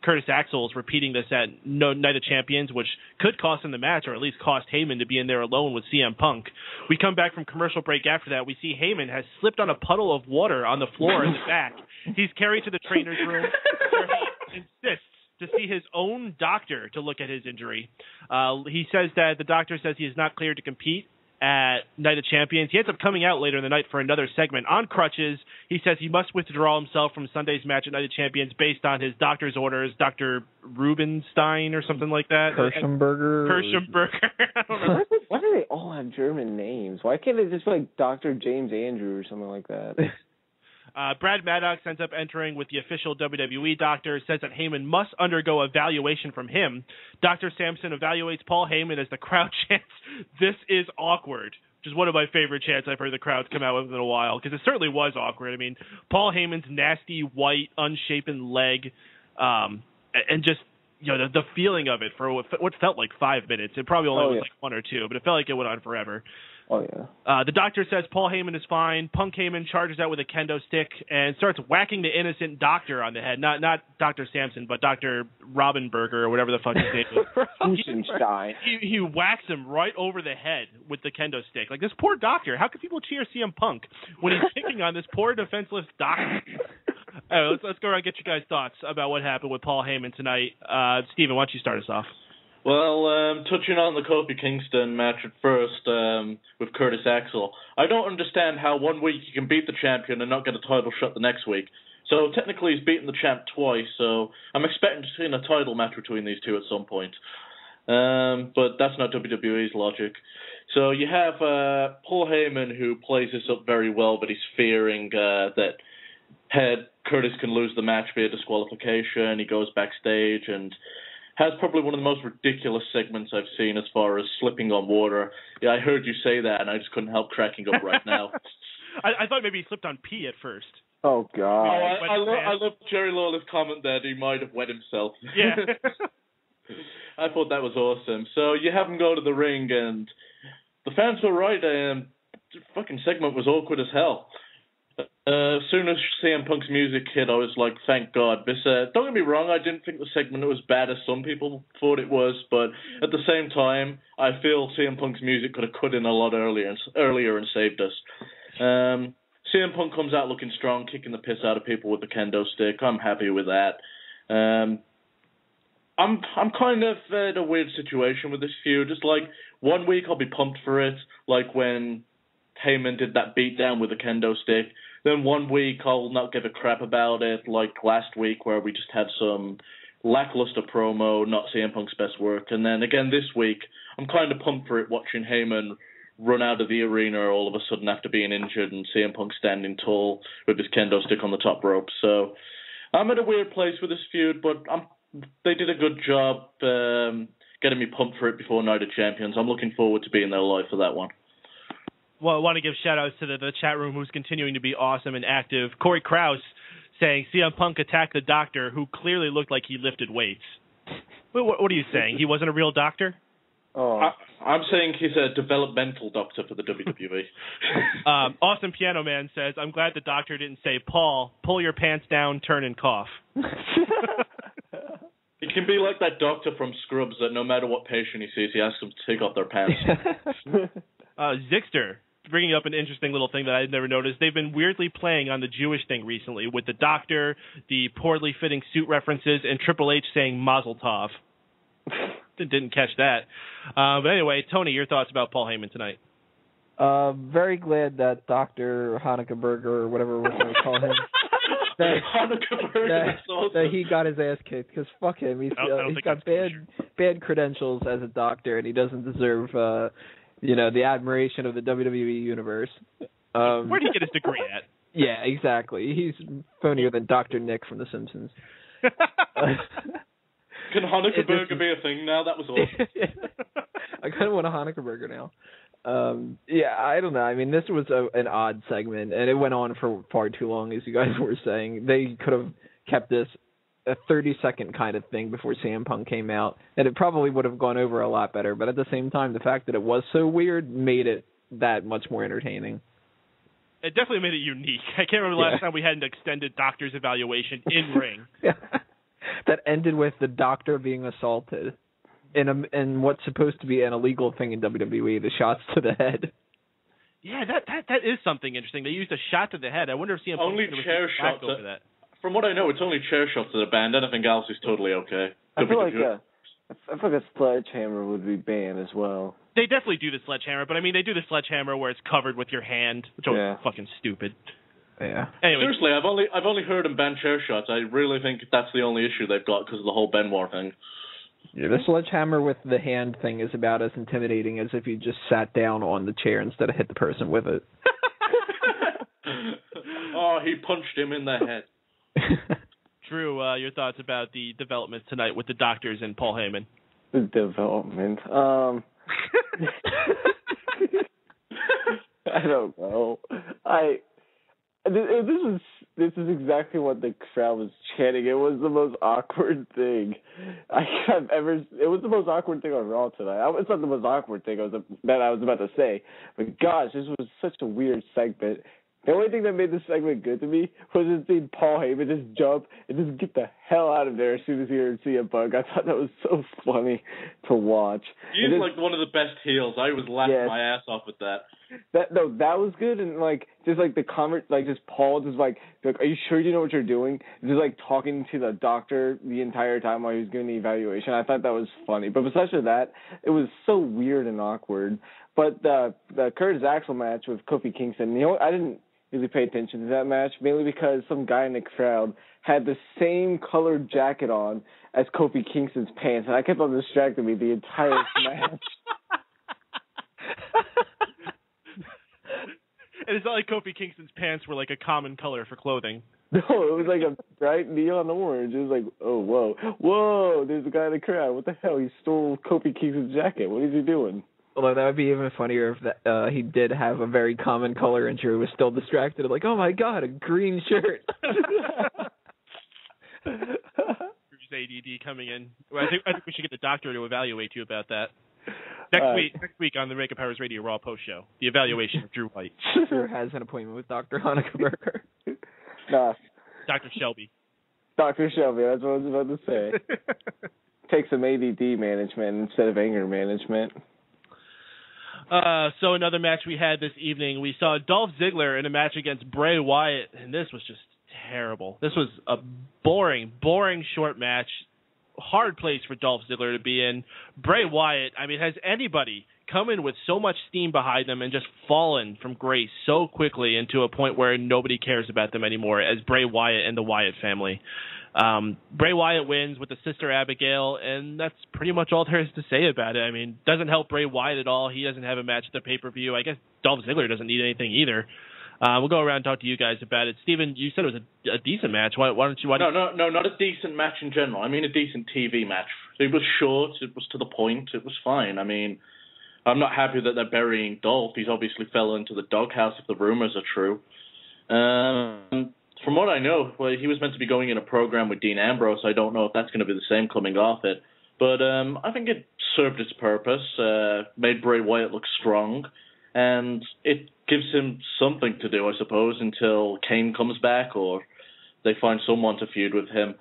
Curtis Axel's repeating this at Night of Champions, which could cost him the match or at least cost Heyman to be in there alone with CM Punk. We come back from commercial break after that. We see Heyman has slipped on a puddle of water on the floor in the back. He's carried to the trainer's room where he insists to see his own doctor to look at his injury. He says that the doctor says he is not cleared to compete at Night of Champions. He ends up coming out later in the night for another segment on crutches. He says he must withdraw himself from Sunday's match at Night of Champions based on his doctor's orders, Dr. Rubenstein or something like that. Kirschenberger. I don't know. Why do they all have German names? Why can't they just be like Dr. James Andrew or something like that? Brad Maddox ends up entering with the official WWE doctor, says that Heyman must undergo evaluation from him. Dr. Sampson evaluates Paul Heyman as the crowd chants, "This is awkward," which is one of my favorite chants I've heard the crowds come out with in a while, because it certainly was awkward. I mean, Paul Heyman's nasty, white, unshapen leg, and just, you know, the feeling of it for what felt like 5 minutes. It probably only was like 1 or 2, but it felt like it went on forever. Oh, yeah. The doctor says Paul Heyman is fine. Punk Heyman charges out with a kendo stick and starts whacking the innocent doctor on the head. Not Dr. Sampson, but Dr. Robinberger or whatever the fuck his name is. He whacks him right over the head with the kendo stick. Like, this poor doctor. How can people cheer CM Punk when he's kicking on this poor defenseless doctor? All right, let's go around and get you guys' thoughts about what happened with Paul Heyman tonight. Steven, why don't you start us off? Well, touching on the Kofi Kingston match at first with Curtis Axel, I don't understand how 1 week you can beat the champion and not get a title shot the next week. So technically he's beaten the champ twice, so I'm expecting to see a title match between these two at some point. But that's not WWE's logic. So you have Paul Heyman, who plays this up very well, but he's fearing that Curtis can lose the match via disqualification. He goes backstage and has probably one of the most ridiculous segments I've seen as far as slipping on water. Yeah, I heard you say that, and I just couldn't help cracking up right now. I thought maybe he slipped on pee at first. Oh, God. I love Jerry Lawler's comment that he might have wet himself. Yeah. I thought that was awesome. So you have him go to the ring, and the fans were right. The fucking segment was awkward as hell. As soon as CM Punk's music hit, I was like, thank God. This, don't get me wrong, I didn't think the segment was bad as some people thought it was, but at the same time, I feel CM Punk's music could have cut in a lot earlier and saved us. CM Punk comes out looking strong, kicking the piss out of people with the kendo stick. I'm happy with that. I'm kind of in a weird situation with this feud. It's like 1 week I'll be pumped for it, like when Heyman did that beatdown with the kendo stick. Then 1 week I'll not give a crap about it, like last week where we just had some lackluster promo, not CM Punk's best work. And then again this week, I'm kind of pumped for it, watching Heyman run out of the arena all of a sudden after being injured and CM Punk standing tall with his kendo stick on the top rope. So I'm in a weird place with this feud, but they did a good job getting me pumped for it before Night of Champions. I'm looking forward to being there live for that one. Well, I want to give shout-outs to the chat room, who's continuing to be awesome and active. Corey Krause saying CM Punk attacked the doctor, who clearly looked like he lifted weights. What are you saying? He wasn't a real doctor? Oh. I'm saying he's a developmental doctor for the WWE. Awesome Piano Man says, I'm glad the doctor didn't say, Paul, pull your pants down, turn and cough. He can be like that doctor from Scrubs that no matter what patient he sees, he asks them to take off their pants. Zixter, bringing up an interesting little thing that I had never noticed. They've been weirdly playing on the Jewish thing recently with the doctor, the poorly fitting suit references, and Triple H saying Mazel Tov. Didn't catch that. But anyway, Tony, your thoughts about Paul Heyman tonight? Very glad that Dr. Hanukkah Burger, or whatever we're going to call him, that he got his ass kicked, because fuck him. He's got bad credentials as a doctor, and he doesn't deserve the admiration of the WWE universe. Where did he get his degree at? Yeah, exactly. He's phonier than Dr. Nick from The Simpsons. Can Hanukkah Burger be a thing now? That was awesome. I kind of want a Hanukkah Burger now. Yeah, I don't know. I mean, this was an odd segment, and it went on for far too long, as you guys were saying. They could have kept this a 30-second kind of thing before CM Punk came out, and it probably would have gone over a lot better. But at the same time, the fact that it was so weird made it that much more entertaining. It definitely made it unique. I can't remember the last time we had an extended doctor's evaluation in ring. That ended with the doctor being assaulted in what's supposed to be an illegal thing in WWE, the shots to the head. Yeah, that is something interesting. They used a shot to the head. I wonder if CM Punk only chair shots over that. From what I know, it's only chair shots that are banned. Anything else is totally okay. I feel like a sledgehammer would be banned as well. They definitely do the sledgehammer, but I mean, they do the sledgehammer where it's covered with your hand, which is fucking stupid. Yeah. Anyway. Seriously, I've only heard them ban chair shots. I really think that's the only issue they've got because of the whole Benoit thing. Yeah, the sledgehammer with the hand thing is about as intimidating as if you just sat down on the chair instead of hit the person with it. Oh, he punched him in the head. Drew, your thoughts about the developments tonight with the doctors and Paul Heyman? The development. I don't know. This is exactly what the crowd was chanting. It was the most awkward thing I've ever. It was the most awkward thing on Raw tonight. It's not the most awkward thing that I was about to say, but gosh, this was such a weird segment. The only thing that made this segment good to me was just seeing Paul Heyman just jump and just get the hell out of there as soon as he heard CM Punk. I thought that was so funny to watch. He's like one of the best heels. I was laughing my ass off with that. That was good, and just the comment, just Paul just like, are you sure you know what you're doing? Just talking to the doctor the entire time while he was giving the evaluation. I thought that was funny. But besides that, it was so weird and awkward. But the Curtis Axel match with Kofi Kingston, I didn't really pay attention to that match, mainly because some guy in the crowd had the same colored jacket on as Kofi Kingston's pants, and I kept on distracting me the entire match. And it's not like Kofi Kingston's pants were like a common color for clothing. No, it was like a bright neon orange. It was like, oh, whoa, there's a guy in the crowd. What the hell? He stole Kofi Kingston's jacket. What is he doing? Although that would be even funnier if he did have a very common color and Drew was still distracted. Like, oh my god, a green shirt. Drew's ADD coming in. Well, I think we should get the doctor to evaluate you about that. Next week on the Mega Powers Radio Raw Post Show, the evaluation of Drew White. Drew has an appointment with Dr. Honeckerberger. Nah. Dr. Shelby. Dr. Shelby, that's what I was about to say. Take some ADD management instead of anger management. So another match we had this evening, we saw Dolph Ziggler in a match against Bray Wyatt, and this was just terrible. This was a boring short match. Hard place for Dolph Ziggler to be in. Bray Wyatt, has anybody come in with so much steam behind them and just fallen from grace so quickly into a point where nobody cares about them anymore as Bray Wyatt and the Wyatt family? Bray Wyatt wins with the sister Abigail, and that's pretty much all there is to say about it. Doesn't help Bray Wyatt at all. He doesn't have a match at the pay-per-view. I guess Dolph Ziggler doesn't need anything either. We'll go around and talk to you guys about it. Steven, you said it was a decent match. Why don't you... No, not a decent match in general. A decent TV match. It was short. It was to the point. It was fine. I'm not happy that they're burying Dolph. He's obviously fell into the doghouse if the rumors are true. From what I know, he was meant to be going in a program with Dean Ambrose. I don't know if that's going to be the same coming off it. But I think it served its purpose, made Bray Wyatt look strong, and it gives him something to do, I suppose, until Kane comes back or they find someone to feud with him.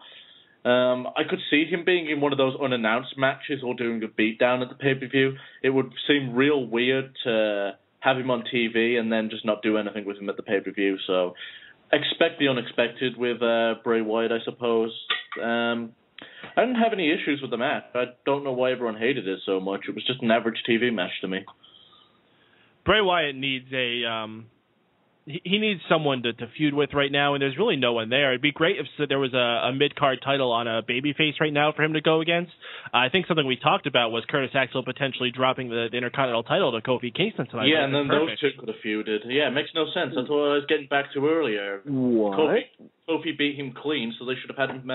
I could see him being in one of those unannounced matches or doing a beatdown at the pay-per-view. It would seem real weird to have him on TV and then just not do anything with him at the pay-per-view. So expect the unexpected with Bray Wyatt, I suppose. I didn't have any issues with the match. I don't know why everyone hated it so much. It was just an average TV match to me. Bray Wyatt needs he needs someone to feud with right now, and there's really no one there. It'd be great if there was a mid-card title on a babyface right now for him to go against. I think something we talked about was Curtis Axel potentially dropping the Intercontinental title to Kofi Kingston tonight. Yeah, and then those two could have feuded. Yeah, it makes no sense. That's what I was getting back to earlier. What? Kofi beat him clean, so they should have had him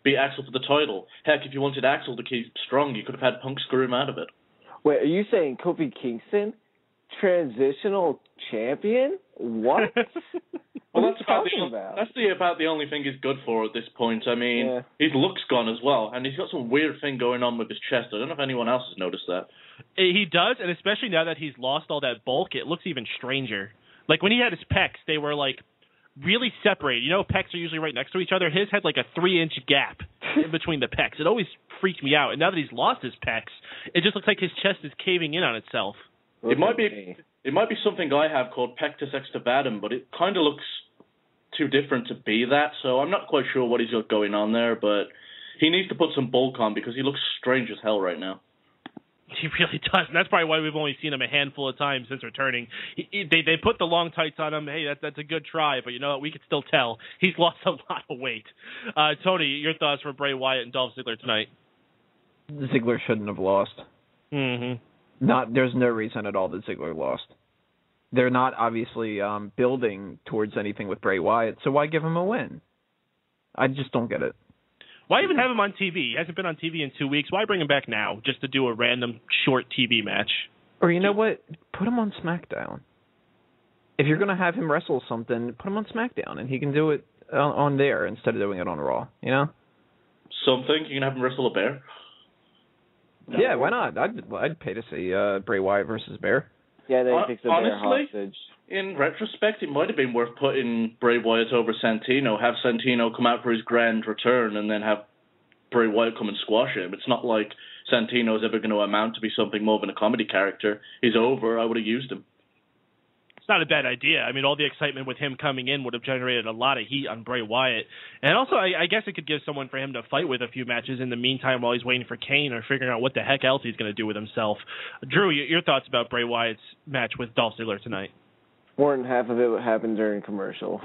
beat Axel for the title. Heck, if you wanted Axel to keep strong, you could have had Punk screw him out of it. Wait, are you saying Kofi Kingston, transitional champion? What? Well, that's about the only thing he's good for at this point. His look's gone as well, and he's got some weird thing going on with his chest. I don't know if anyone else has noticed that. He does, and especially now that he's lost all that bulk, it looks even stranger. Like when he had his pecs, they were like really separated. Pecs are usually right next to each other. His had like a 3-inch gap in between the pecs. It always freaked me out. And now that he's lost his pecs, it just looks like his chest is caving in on itself. It might be something I have called pectus excavatum, but it kind of looks too different to be that, so I'm not quite sure what he's got going on there, but he needs to put some bulk on because he looks strange as hell right now. He really does, and that's probably why we've only seen him a handful of times since returning. They put the long tights on him. Hey, that's a good try, but you know what? We could still tell he's lost a lot of weight. Tony, your thoughts for Bray Wyatt and Dolph Ziggler tonight? Ziggler shouldn't have lost. Mm-hmm. There's no reason at all that Ziggler lost. they're not obviously building towards anything with Bray Wyatt, so why give him a win? I just don't get it. Why even have him on TV? He hasn't been on TV in 2 weeks. Why bring him back now just to do a random short TV match? Or you know what? Put him on SmackDown. If you're going to have him wrestle something, put him on SmackDown, and he can do it on there instead of doing it on Raw, you know? Something? You can have him wrestle a bear? Yeah, why not? I'd pay to see Bray Wyatt versus Bear. Yeah, they fixed the bear honestly, hostage. In retrospect, it might have been worth putting Bray Wyatt over Santino, have Santino come out for his grand return, and then have Bray Wyatt come and squash him. It's not like Santino's ever going to amount to be something more than a comedy character. He's over. I would have used him. It's not a bad idea. I mean, all the excitement with him coming in would have generated a lot of heat on Bray Wyatt. And also, I guess it could give someone for him to fight with a few matches in the meantime while he's waiting for Kane or figuring out what the heck else he's going to do with himself. Drew, your thoughts about Bray Wyatt's match with Dolph Ziggler tonight? More than half of it happened during commercial.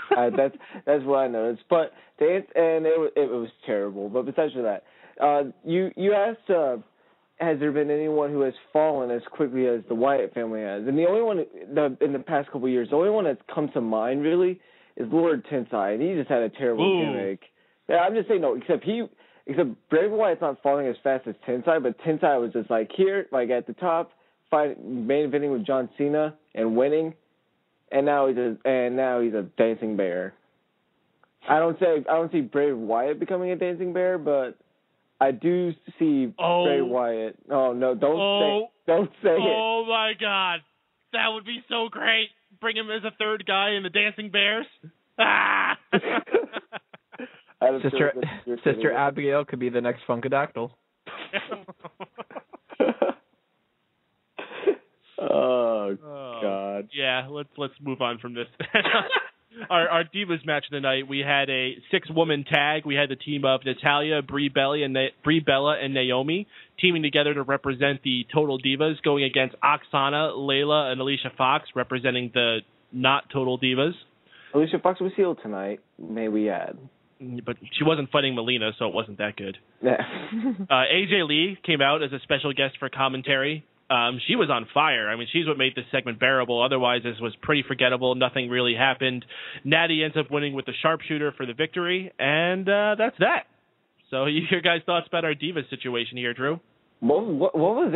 That's what I noticed. But it was terrible. But besides that, you asked, has there been anyone who has fallen as quickly as the Wyatt family has? And the only one in the past couple of years, the only one that's come to mind really is Lord Tensai, and he just had a terrible gimmick. Yeah, I'm just saying except Bray Wyatt's not falling as fast as Tensai, but Tensai was just like here, like at the top, main eventing with John Cena and winning, and now he's a dancing bear. I don't see Bray Wyatt becoming a dancing bear, but I do see Bray Wyatt. Oh no! Don't say it. Oh my God, that would be so great. Bring him as a third guy in the Dancing Bears. Ah! Sister Abigail could be the next Funkadactyl. Oh God. Yeah, let's move on from this. Our Divas match of the night, we had a 6-woman tag. We had the team of Natalya, Brie Bella, and Naomi teaming together to represent the Total Divas, going against Aksana, Layla, and Alicia Fox, representing the not Total Divas. Alicia Fox was healed tonight, may we add. But she wasn't fighting Melina, so it wasn't that good. Yeah. AJ Lee came out as a special guest for commentary. She was on fire. I mean, she's what made this segment bearable. Otherwise, this was pretty forgettable. Nothing really happened. Natty ends up winning with the sharpshooter for the victory, and that's that. So, your guys' thoughts about our Divas situation here, Drew? What was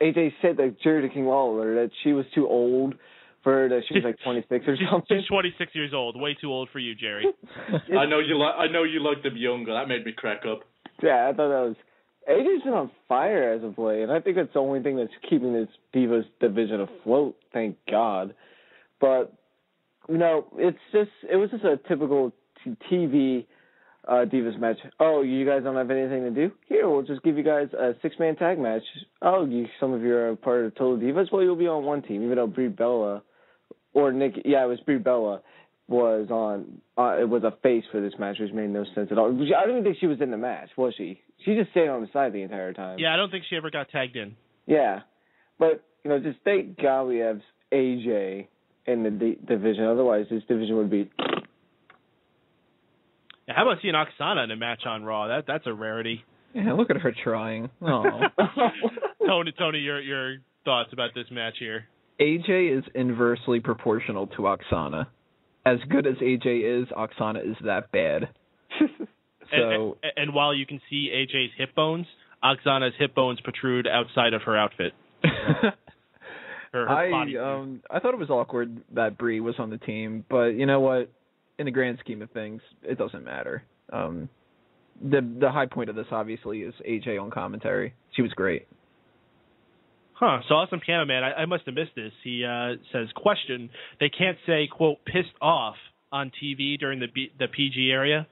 AJ said that Jerry to King Lawler, that she was too old for her, that she was like 26 or something? She's 26 years old. Way too old for you, Jerry. I know you like them younger. That made me crack up. Yeah, I thought that was... AJ's been on fire as of late, and I think that's the only thing that's keeping this Divas division afloat, thank God. But, it was just a typical TV Divas match. Oh, you guys don't have anything to do? Here, we'll just give you guys a 6-man tag match. Oh, some of you are part of the Total Divas? Well, you'll be on one team, even though Brie Bella, or Nikki, yeah, it was Brie Bella, was on, it was a face for this match, which made no sense at all. I don't even think she was in the match, was she? She just stayed on the side the entire time. Yeah, I don't think she ever got tagged in. Yeah. But, just thank God we have AJ in the division. Otherwise, this division would be... Yeah, how about seeing Aksana in a match on Raw? That's a rarity. Yeah, look at her trying. Oh. Tony, your thoughts about this match here? AJ is inversely proportional to Aksana. As good as AJ is, Aksana is that bad. So, and while you can see AJ's hip bones, Aksana's hip bones protrude outside of her outfit. Her body. I thought it was awkward that Brie was on the team, but you know what? In the grand scheme of things, it doesn't matter. The high point of this, obviously, is AJ on commentary. She was great. Huh, so Awesome Piano Man, I must have missed this. He says, question, they can't say, quote, pissed off on TV during the PG era.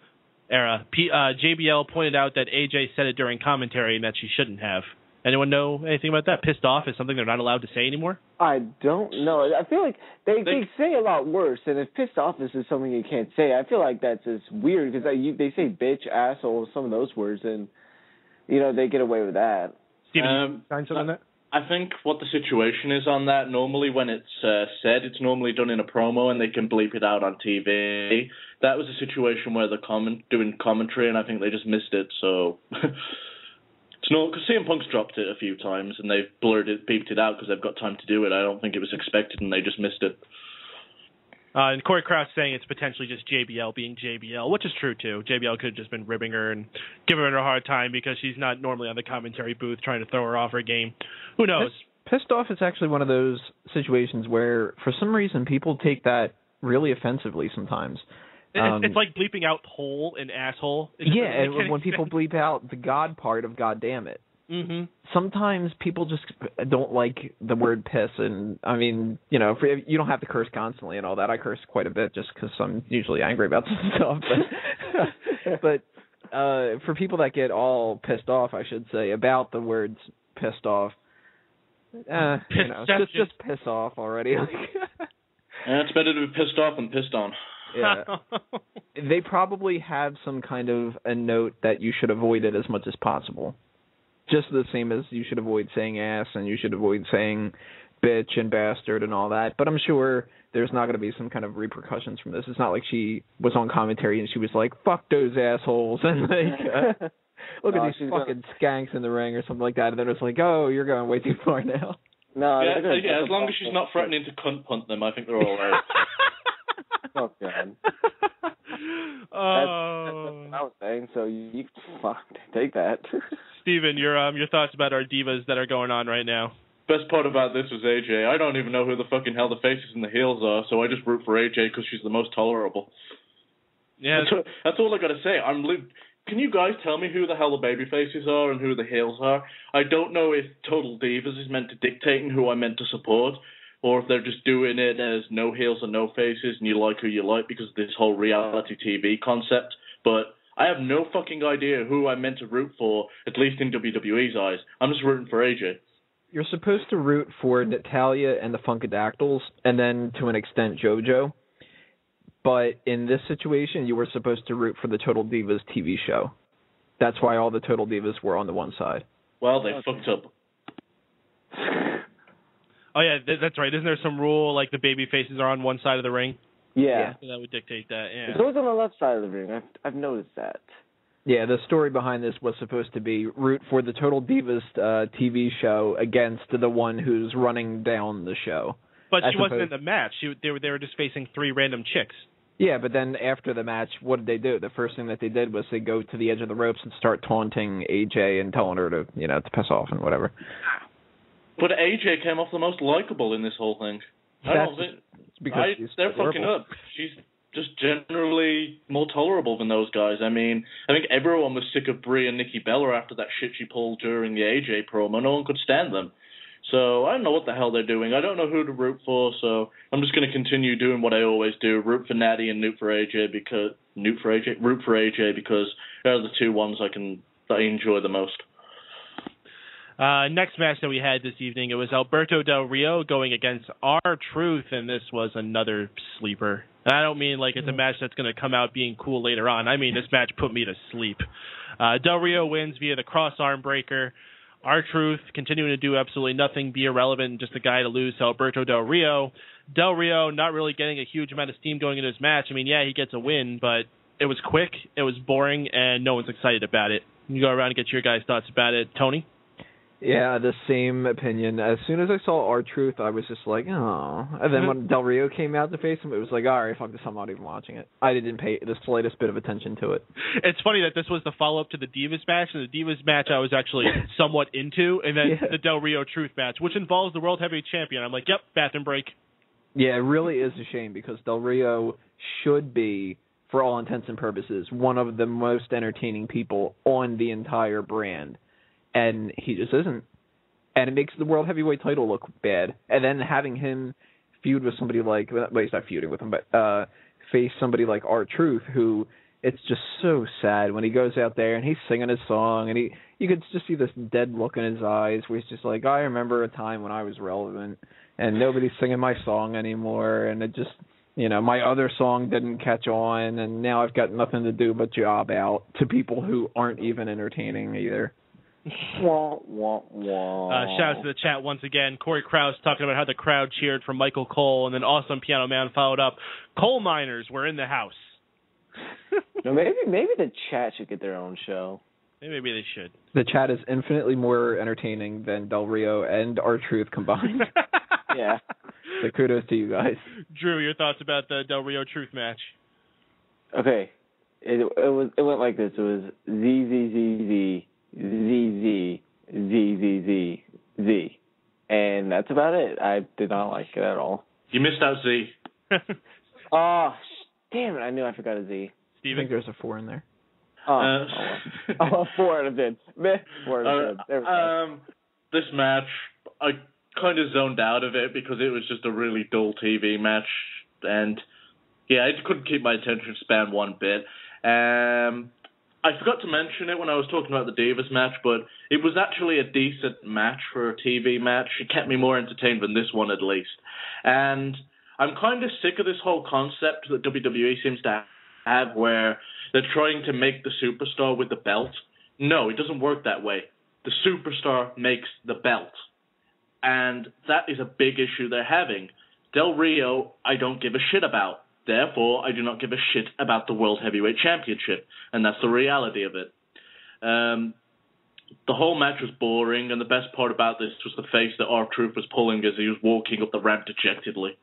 JBL pointed out that AJ said it during commentary and that she shouldn't have. Anyone know anything about that? Pissed off is something they're not allowed to say anymore? I don't know. I feel like they say a lot worse, and if pissed off is something you can't say, I feel like that's just weird, because they say bitch, asshole, some of those words, and, they get away with that. Steven, find something on that? I think what the situation is on that, normally when it's said, it's normally done in a promo and they can bleep it out on TV. That was a situation where they're doing commentary and I think they just missed it, so No, because CM Punk's dropped it a few times, and they've beeped it out because they've got time to do it. I don't think it was expected, and they just missed it. And Corey Krause saying it's potentially just JBL being JBL, which is true, too. JBL could have just been ribbing her and giving her a hard time because she's not normally on the commentary booth trying to throw her off her game. Who knows? Pissed off is actually one of those situations where, for some reason, people take that really offensively sometimes. It's like bleeping out hole and asshole. And when people bleep out the God part of God damn it. Mm-hmm. Sometimes people just don't like the word piss, and I mean, you don't have to curse constantly and all that. I curse quite a bit just because I'm usually angry about some stuff. But for people that get all pissed off, I should say, about the words pissed off, just piss off already. It's better to be pissed off than pissed on. Yeah. They probably have some kind of a note that you should avoid it as much as possible. Just the same as you should avoid saying ass and you should avoid saying bitch and bastard and all that. But I'm sure there's not going to be some kind of repercussions from this. It's not like she was on commentary and she was like, fuck those assholes, and like, look at these fucking skanks in the ring or something like that. And then it's like, oh, you're going way too far now. No, yeah, as long as she's not threatening to cunt punt them, I think they're all right. Oh, God. That's what I was saying, so you take that. Steven, your thoughts about our divas that are going on right now? Best part about this was AJ. I don't even know who the fucking hell the faces and the heels are, so I just root for AJ because she's the most tolerable. Yeah, that's all I gotta say. Can you guys tell me who the hell the baby faces are and who the heels are? I don't know if Total Divas is meant to dictate who I'm meant to support, or if they're just doing it as no heels and no faces and you like who you like because of this whole reality TV concept. But I have no fucking idea who I'm meant to root for, at least in WWE's eyes. I'm just rooting for AJ. You're supposed to root for Natalya and the Funkadactyls, and then to an extent JoJo. But in this situation, you were supposed to root for the Total Divas TV show. That's why all the Total Divas were on the one side. Well, they fucked up. Oh, yeah, that's right. Isn't there some rule, like the baby faces are on one side of the ring? Yeah. So that would dictate that, yeah. It's always on the left side of the ring. I've noticed that. Yeah, the story behind this was supposed to be root for the Total Divas TV show against the one who's running down the show. But she wasn't in the match. They were just facing three random chicks. Yeah, but then after the match, what did they do? The first thing that they did was they go to the edge of the ropes and start taunting AJ and telling her to piss off and whatever. But AJ came off the most likable in this whole thing. They're fucking up. She's just generally more tolerable than those guys. I mean, I think everyone was sick of Brie and Nikki Bella after that shit she pulled during the AJ promo. No one could stand them. So I don't know what the hell they're doing. I don't know who to root for, so I'm just going to continue doing what I always do, root for Natty and root for AJ because they're the two ones I enjoy the most. Next match that we had this evening, it was Alberto Del Rio going against R-Truth, and this was another sleeper. And I don't mean like it's a match that's going to come out being cool later on. I mean this match put me to sleep. Del Rio wins via the cross arm breaker. R-Truth continuing to do absolutely nothing, be irrelevant, just a guy to lose to Alberto Del Rio. Del Rio not really getting a huge amount of steam going into this match. I mean, yeah, he gets a win, but it was quick, it was boring, and no one's excited about it. You can go around and get your guys' thoughts about it. Tony? Yeah, the same opinion. As soon as I saw R-Truth, I was just like, oh. And then when Del Rio came out to face him, it was like, all right, fuck this, I'm not even watching it. I didn't pay the slightest bit of attention to it. It's funny that this was the follow-up to the Divas match, and the Divas match I was actually somewhat into, and then the Del Rio-Truth match, which involves the World Heavyweight Champion. I'm like, yep, bathroom break. Yeah, it really is a shame, because Del Rio should be, for all intents and purposes, one of the most entertaining people on the entire brand. And he just isn't. And it makes the World Heavyweight title look bad. And then having him feud with somebody like, well, he's not feuding with him, but face somebody like R-Truth, who it's just so sad when he goes out there and he's singing his song, and you could just see this dead look in his eyes where he's just like, I remember a time when I was relevant, and nobody's singing my song anymore, and it just, my other song didn't catch on, and now I've got nothing to do but job out to people who aren't even entertaining either. Wah, wah, wah. Shout out to the chat once again. Corey Krause talking about how the crowd cheered for Michael Cole, and then Awesome Piano Man followed up. Coal miners were in the house. No, maybe the chat should get their own show. Maybe they should. The chat is infinitely more entertaining than Del Rio and R-Truth combined. Yeah. So kudos to you guys. Drew, your thoughts about the Del Rio Truth match? Okay. It went like this. It was Z. And that's about it. I did not like it at all. You missed out Z. Oh, damn it. I knew I forgot a Z. Steven? I think there's a 4 in there. Oh, 4 out of 10. 4 out of 10. There we go. This match, I kind of zoned out of it because it was just a really dull TV match. And, yeah, I couldn't keep my attention span one bit. I forgot to mention it when I was talking about the Divas match, but it was actually a decent match for a TV match. It kept me more entertained than this one, at least. And I'm kind of sick of this whole concept that WWE seems to have where they're trying to make the superstar with the belt. No, it doesn't work that way. The superstar makes the belt. And that is a big issue they're having. Del Rio, I don't give a shit about. Therefore, I do not give a shit about the World Heavyweight Championship. And that's the reality of it. The whole match was boring, and the best part about this was the face that R-Truth was pulling as he was walking up the ramp dejectedly.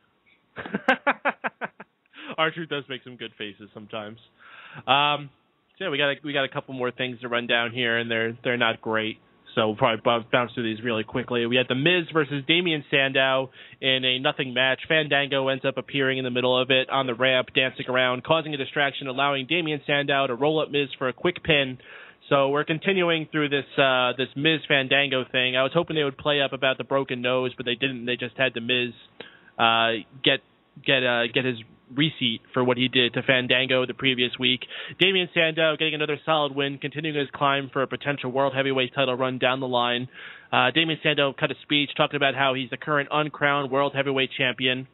R-Truth does make some good faces sometimes. So yeah, we got a couple more things to run down here, and they're not great. So we'll probably bounce through these really quickly. We had The Miz versus Damien Sandow in a nothing match. Fandango ends up appearing in the middle of it on the ramp, dancing around, causing a distraction, allowing Damien Sandow to roll up Miz for a quick pin. So we're continuing through this Miz Fandango thing. I was hoping they would play up about the broken nose, but they didn't. They just had the Miz get his receipt for what he did to Fandango the previous week. Damien Sandow getting another solid win, continuing his climb for a potential World Heavyweight title run down the line. Damien Sandow cut a speech talking about how he's the current uncrowned World Heavyweight champion.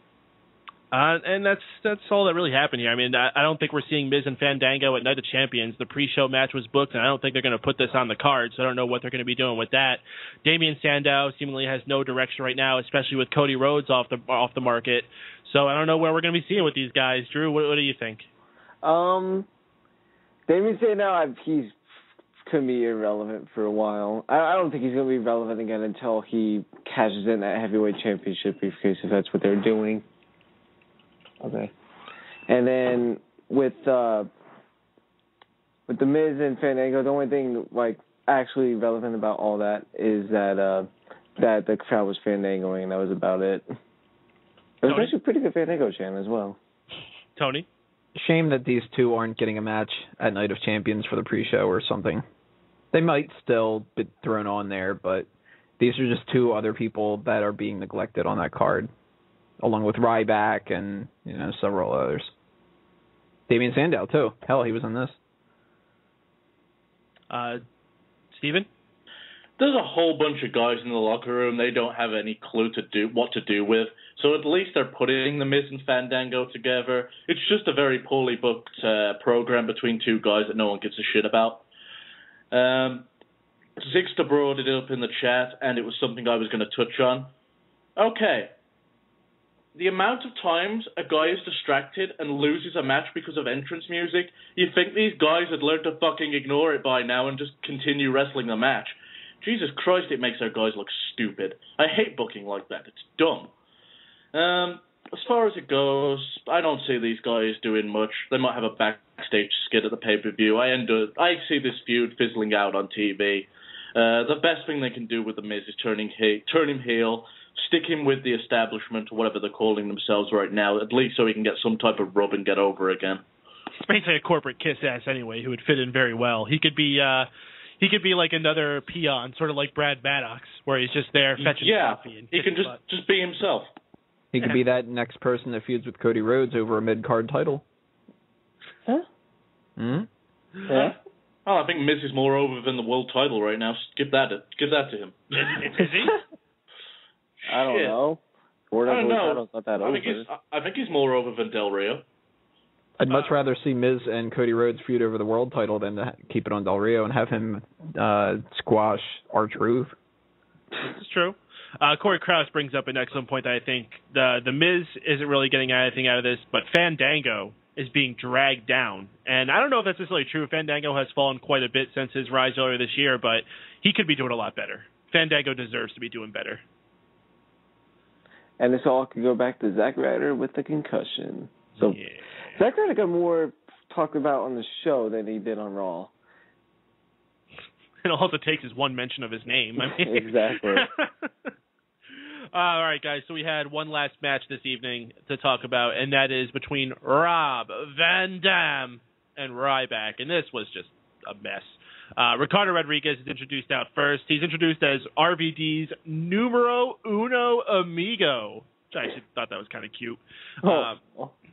And that's all that really happened here. I mean, I don't think we're seeing Miz and Fandango at Night of Champions. The pre-show match was booked, and I don't think they're going to put this on the card, so I don't know what they're going to be doing with that. Damien Sandow seemingly has no direction right now, especially with Cody Rhodes off the market. So I don't know where we're going to be seeing with these guys. Drew, what do you think? Damien Sandow, he's going to be irrelevant for a while. I don't think he's going to be relevant again until he cashes in that heavyweight championship briefcase, if that's what they're doing. Okay. And then with the Miz and Fandango, the only thing actually relevant about all that is that the crowd was Fandangoing, and that was about it. It was actually a pretty good Fandango chant as well. Tony? Shame that these two aren't getting a match at Night of Champions for the pre-show or something. They might still be thrown on there, but these are just two other people that are being neglected on that card, along with Ryback and several others. Damien Sandow too. Hell, he was in this. Steven? There's a whole bunch of guys in the locker room they don't have any clue what to do with. So at least they're putting the Miz and Fandango together. It's just a very poorly booked program between two guys that no one gives a shit about. Ziggler brought it up in the chat, and it was something I was going to touch on. Okay. The amount of times a guy is distracted and loses a match because of entrance music, you think these guys had learned to fucking ignore it by now and just continue wrestling the match. Jesus Christ, it makes our guys look stupid. I hate booking like that. It's dumb. As far as it goes, I don't see these guys doing much. They might have a backstage skit at the pay-per-view. I see this feud fizzling out on TV. The best thing they can do with The Miz is turn him heel, stick him with the establishment, or whatever they're calling themselves right now, at least so he can get some type of rub and get over again. It's basically a corporate kiss-ass anyway, who would fit in very well. He could be like another peon, sort of like Brad Maddox, where he's just there fetching coffee. And he can just be himself. He could be that next person that feuds with Cody Rhodes over a mid-card title. Huh? Hmm? Yeah. Oh, I think Miz is more over than the world title right now. Give that to him. Is he? I don't know. I don't know. Title's not that over. I think he's more over than Del Rio. I'd much rather see Miz and Cody Rhodes feud over the world title than to keep it on Del Rio and have him squash R-Truth. This is true. Corey Krause brings up an excellent point that I think the Miz isn't really getting anything out of this, but Fandango is being dragged down. And I don't know if that's necessarily true. Fandango has fallen quite a bit since his rise earlier this year, but he could be doing a lot better. Fandango deserves to be doing better. And this all could go back to Zack Ryder with the concussion. So yeah. Zack Ryder got more talked about on the show than he did on Raw. And all it takes is one mention of his name. I mean. Exactly. All right, guys, so we had one last match this evening to talk about, and that is between Rob Van Dam and Ryback, and this was just a mess. Ricardo Rodriguez is introduced out first. He's introduced as RVD's numero uno amigo, which I actually thought that was kind of cute.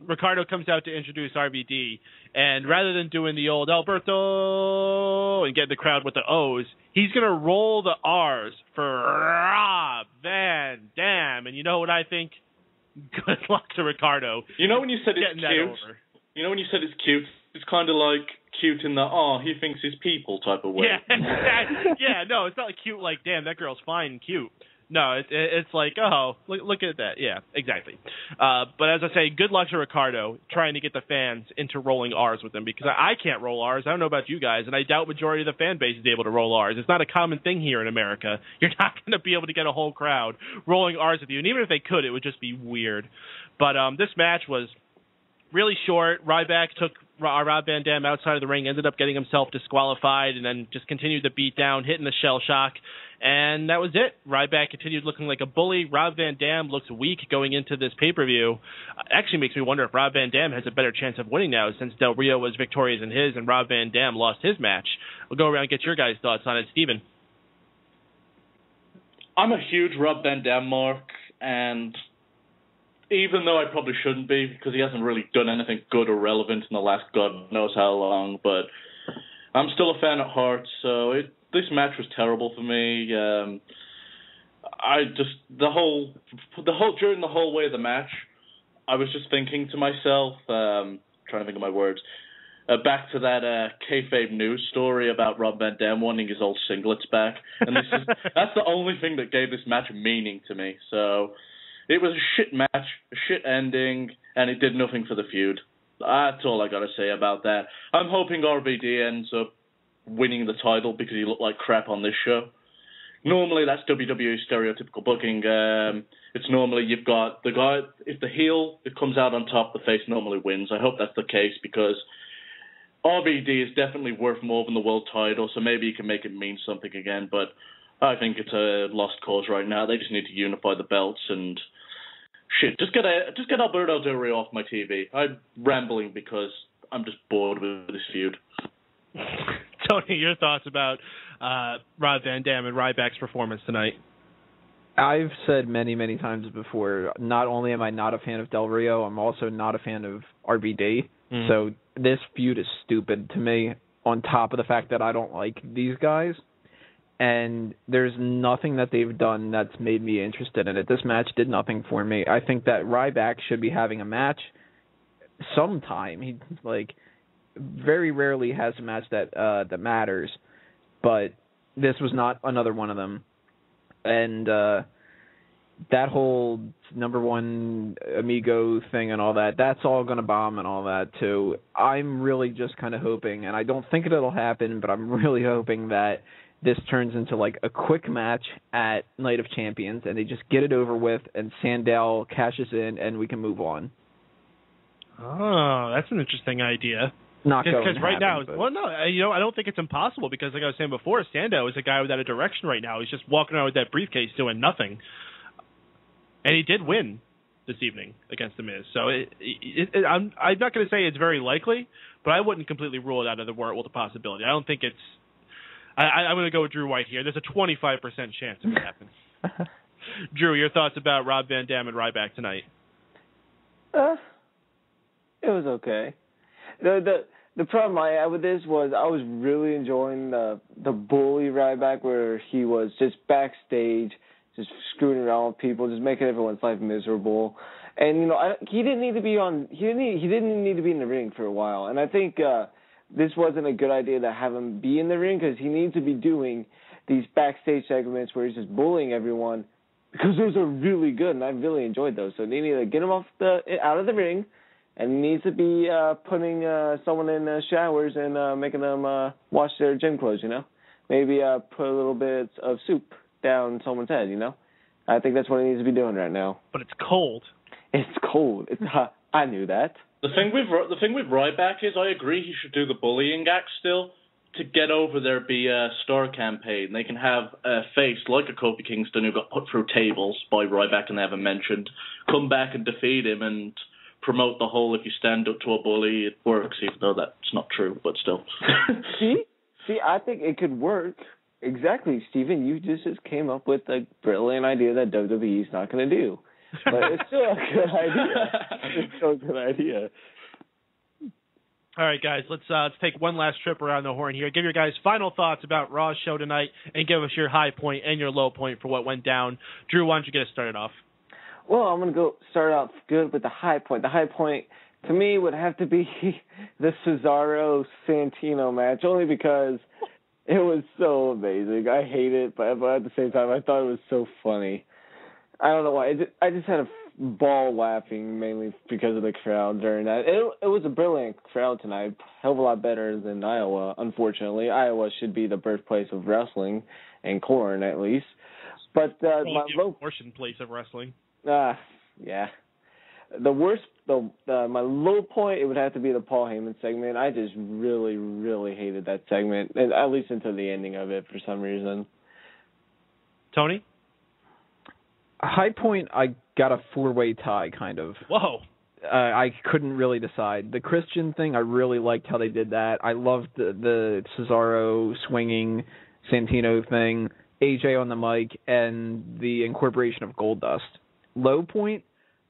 Ricardo comes out to introduce RVD, and rather than doing the old Alberto and get the crowd with the O's, he's going to roll the R's for Rob Van Dam. And you know what I think? Good luck to Ricardo. You know when you said it's cute? You know when you said it's cute? It's kind of like cute in the, he thinks he's people type of way. Yeah, yeah, no, it's not like cute like, damn, that girl's fine and cute. No, it's like, look at that. Yeah, exactly. But as I say, good luck to Ricardo trying to get the fans into rolling R's with him, because I can't roll R's. I don't know about you guys, and I doubt majority of the fan base is able to roll R's. It's not a common thing here in America. You're not going to be able to get a whole crowd rolling R's with you, and even if they could, it would just be weird. But this match was really short. Ryback took Rob Van Dam outside of the ring, ended up getting himself disqualified, and then just continued to beat down, hitting the shell shock. And that was it. Ryback continued looking like a bully. Rob Van Dam looks weak going into this pay-per-view. Actually makes me wonder if Rob Van Dam has a better chance of winning now, since Del Rio was victorious in his and Rob Van Dam lost his match. We'll go around and get your guys' thoughts on it. Steven? I'm a huge Rob Van Dam mark, and even though I probably shouldn't be, because he hasn't really done anything good or relevant in the last God knows how long, but I'm still a fan at heart, so this match was terrible for me. During the whole way of the match, I was just thinking to myself, trying to think of my words, back to that Kayfabe news story about Rob Van Dam wanting his old singlets back, and that's the only thing that gave this match meaning to me. So it was a shit match, a shit ending, and it did nothing for the feud. That's all I got to say about that. I'm hoping RVD ends up winning the title because he looked like crap on this show. Normally, that's WWE stereotypical booking. It's normally you've got the guy, if the heel that comes out on top, the face normally wins. I hope that's the case because RVD is definitely worth more than the world title, so maybe he can make it mean something again, but I think it's a lost cause right now. They just need to unify the belts and shit. Just get Alberto Del Rio off my TV. I'm rambling because I'm just bored with this feud. Tony, your thoughts about Rob Van Dam and Ryback's performance tonight? I've said many, many times before, not only am I not a fan of Del Rio, I'm also not a fan of RVD. So this feud is stupid to me, on top of the fact that I don't like these guys. And there's nothing that they've done that's made me interested in it. This match did nothing for me. I think that Ryback should be having a match sometime. He very rarely has a match that matters, but this was not another one of them. And that whole number one amigo thing and all that's all going to bomb and all that too. I'm really just kind of hoping, and I don't think it'll happen, but I'm really hoping that this turns into like a quick match at Night of Champions and they just get it over with and Sandow cashes in and we can move on. Oh, that's an interesting idea. Not going to because right happen, now, well, no, I don't think it's impossible because, like I was saying before, Sandow is a guy without a direction right now. He's just walking around with that briefcase doing nothing, and he did win this evening against The Miz. So I'm not going to say it's very likely, but I wouldn't completely rule it out of the world a possibility. I don't think it's. I'm going to go with Drew White here. There's a 25% chance of it happening. Drew, your thoughts about Rob Van Dam and Ryback tonight? It was okay. The problem I had with this was I was really enjoying the bully Ryback where he was just backstage, just screwing around with people, just making everyone's life miserable. And he didn't need to be he didn't need to be in the ring for a while. And I think this wasn't a good idea to have him be in the ring because he needs to be doing these backstage segments where he's just bullying everyone because those are really good and I really enjoyed those. So they need to get him out of the ring and he needs to be putting someone in showers and making them wash their gym clothes, Maybe put a little bit of soup down someone's head, I think that's what he needs to be doing right now. But it's cold. It's cold. It's hot. I knew that. The thing with Ryback is I agree he should do the bullying act still. To get over their be a star campaign, they can have a face like a Kofi Kingston who got put through tables by Ryback and they haven't mentioned, come back and defeat him and promote the whole if you stand up to a bully, it works, even though that's not true, but still. See, I think it could work. Exactly, Steven. You just came up with a brilliant idea that WWE is not going to do. But it's still a good idea. It's still a good idea. All right, guys, let's take one last trip around the horn here. Give your guys final thoughts about Raw's show tonight and give us your high point and your low point for what went down. Drew, why don't you get us started off? Well, I'm going to go start out good with the high point. The high point, to me, would have to be the Cesaro-Santino match, only because it was so amazing. I hate it, but at the same time, I thought it was so funny. I don't know why. I just had a ball laughing, mainly because of the crowd during that. It was a brilliant crowd tonight, hell of a lot better than Iowa, unfortunately. Iowa should be the birthplace of wrestling, and corn, at least. But my low portion place of wrestling. Yeah. The worst, my low point, it would have to be the Paul Heyman segment. I just really, really hated that segment, at least until the ending of it for some reason. Tony? High point, I got a 4-way tie, kind of. Whoa. I couldn't really decide. The Christian thing, I really liked how they did that. I loved the Cesaro swinging Santino thing, AJ on the mic, and the incorporation of Goldust. Low point,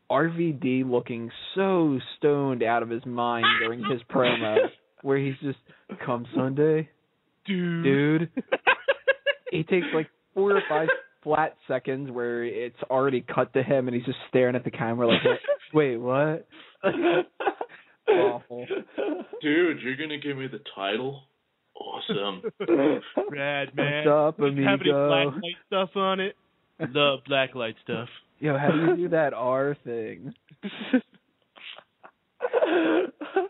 RVD looking so stoned out of his mind during his promo, where he's just, come Sunday, dude. He takes like 4 or 5 flat seconds where it's already cut to him and he's just staring at the camera like, wait, what? Awful. Dude, you're going to give me the title? Awesome. Rad, man. What's up, amigo? Have any blacklight stuff on it? Love blacklight stuff. Yo, how do you do that R thing?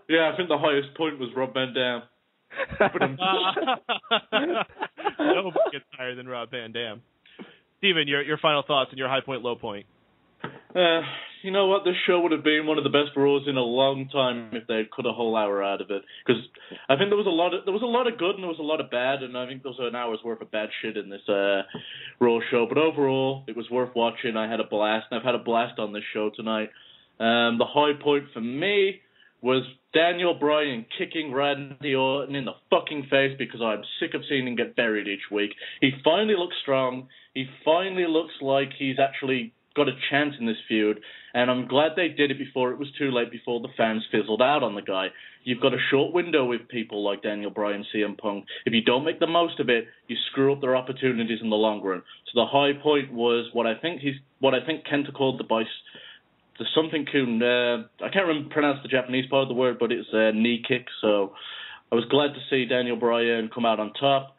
Yeah, I think the highest point was Rob Van Dam. Nobody gets higher than Rob Van Dam. Steven, your final thoughts and your high point, low point. You know what? This show would have been one of the best Raws in a long time if they cut a whole hour out of it. Because I think there was a lot of good and there was a lot of bad, and I think there was an hour's worth of bad shit in this Raw show. But overall, it was worth watching. I had a blast, and I've had a blast on this show tonight. The high point for me was Daniel Bryan kicking Randy Orton in the fucking face because I'm sick of seeing him get buried each week. He finally looks strong. He finally looks like he's actually got a chance in this feud, and I'm glad they did it before it was too late, before the fans fizzled out on the guy. You've got a short window with people like Daniel Bryan, CM Punk. If you don't make the most of it, you screw up their opportunities in the long run. So the high point was what I think Kenta called the something kun. I can't pronounce the Japanese part of the word, but it's a knee kick. So I was glad to see Daniel Bryan come out on top.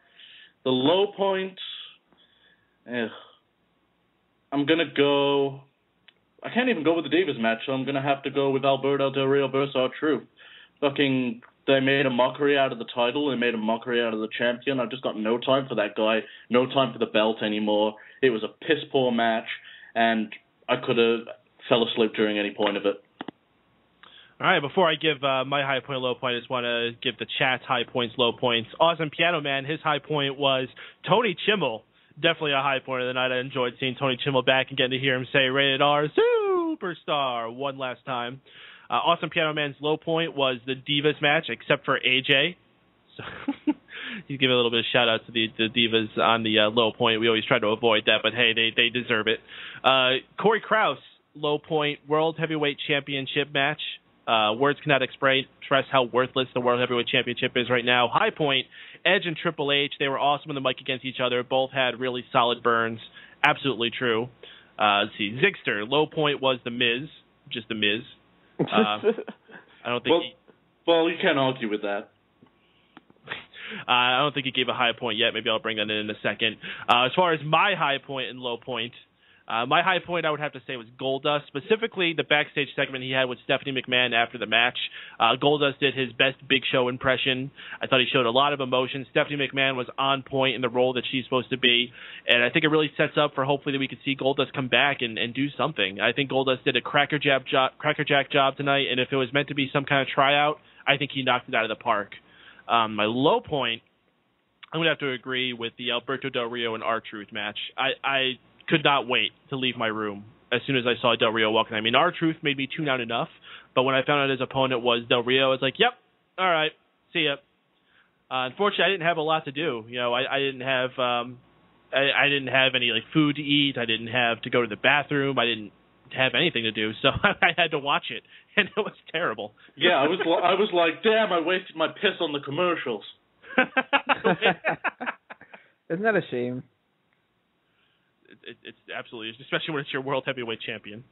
The low point, I'm going to go... I can't even go with the Divas match, so I'm going to have to go with Alberto Del Rio versus R-Truth. Fucking, they made a mockery out of the title. They made a mockery out of the champion. I've just got no time for that guy. No time for the belt anymore. It was a piss-poor match, and I could have fell asleep during any point of it. All right, before I give my high point, low point, I just want to give the chat's high points, low points. Awesome Piano Man, his high point was Tony Chimmel. Definitely a high point of the night. I enjoyed seeing Tony Chimmel back and getting to hear him say rated R superstar one last time. Awesome Piano Man's low point was the Divas match, except for AJ. So he's giving a little bit of shout out to the Divas on the low point. We always try to avoid that, but hey, they deserve it. Corey Krause, low point, World Heavyweight Championship match. Words cannot express how worthless the World Heavyweight Championship is right now. High point, Edge and Triple H. They were awesome on the mic against each other. Both had really solid burns. Absolutely true. Let's see. Zigster, low point was The Miz. Just The Miz. I don't think Well, you can't argue with that. I don't think he gave a high point yet. Maybe I'll bring that in a second. As far as my high point and low point, My high point, I would have to say, was Goldust, specifically the backstage segment he had with Stephanie McMahon after the match. Goldust did his best Big Show impression. I thought he showed a lot of emotion. Stephanie McMahon was on point in the role that she's supposed to be, and I think it really sets up for hopefully that we could see Goldust come back and do something. I think Goldust did a crackerjack job tonight, and if it was meant to be some kind of tryout, I think he knocked it out of the park. My low point, I'm going to have to agree with the Alberto Del Rio and R-Truth match. I could not wait to leave my room as soon as I saw Del Rio walking. I mean, R-Truth made me tune out enough, but when I found out his opponent was Del Rio, I was like, yep, all right, see ya. Unfortunately, I didn't have a lot to do. You know, I didn't have I didn't have any like food to eat. I didn't have to go to the bathroom. I didn't have anything to do, so I had to watch it, and it was terrible. Yeah, I was like, damn, I wasted my piss on the commercials. Isn't that a shame? It's absolutely, especially when it's your world heavyweight champion.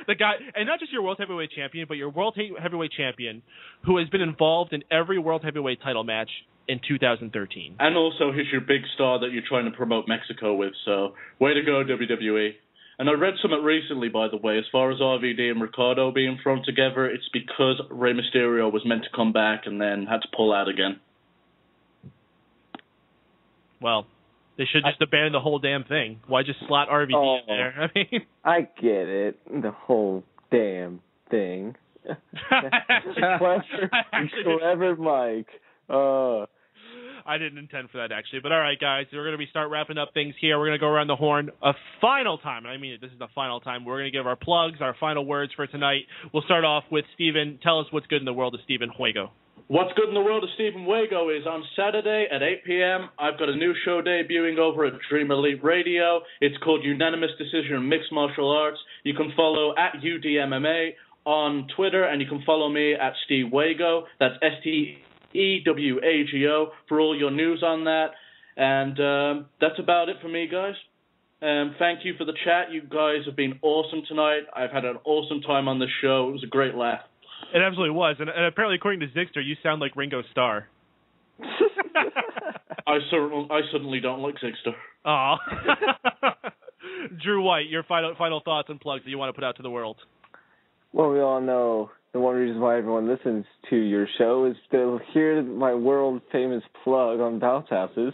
The guy, and not just your world heavyweight champion, but your world heavyweight champion who has been involved in every world heavyweight title match in 2013. And also he's your big star that you're trying to promote Mexico with, so way to go, WWE. And I read something recently, by the way, as far as RVD and Ricardo being thrown together, it's because Rey Mysterio was meant to come back and then had to pull out again. Well, they should just abandon the whole damn thing. Why just slot RVD in there? I mean, I get it. The whole damn thing. Clever Mike. I didn't intend for that, actually. But all right, guys, we're going to start wrapping up things here. We're going to go around the horn a final time. And I mean it, this is the final time. We're going to give our plugs, our final words for tonight. We'll start off with Steven. Tell us what's good in the world of Steven Wago. What's good in the world of Steven Wago is on Saturday at 8 p.m., I've got a new show debuting over at Dream Elite Radio. It's called Unanimous Decision in Mixed Martial Arts. You can follow at UDMMA on Twitter, and you can follow me at Steve Wago. That's STEWAGO for all your news on that. And that's about it for me, guys. Thank you for the chat. You guys have been awesome tonight. I've had an awesome time on this show. It was a great laugh. It absolutely was. And apparently, according to Ziggler, you sound like Ringo Starr. I certainly don't like Ziggler. Aw. Drew White, your final thoughts and plugs that you want to put out to the world. Well, we all know the one reason why everyone listens to your show is to hear my world-famous plug on bounce houses.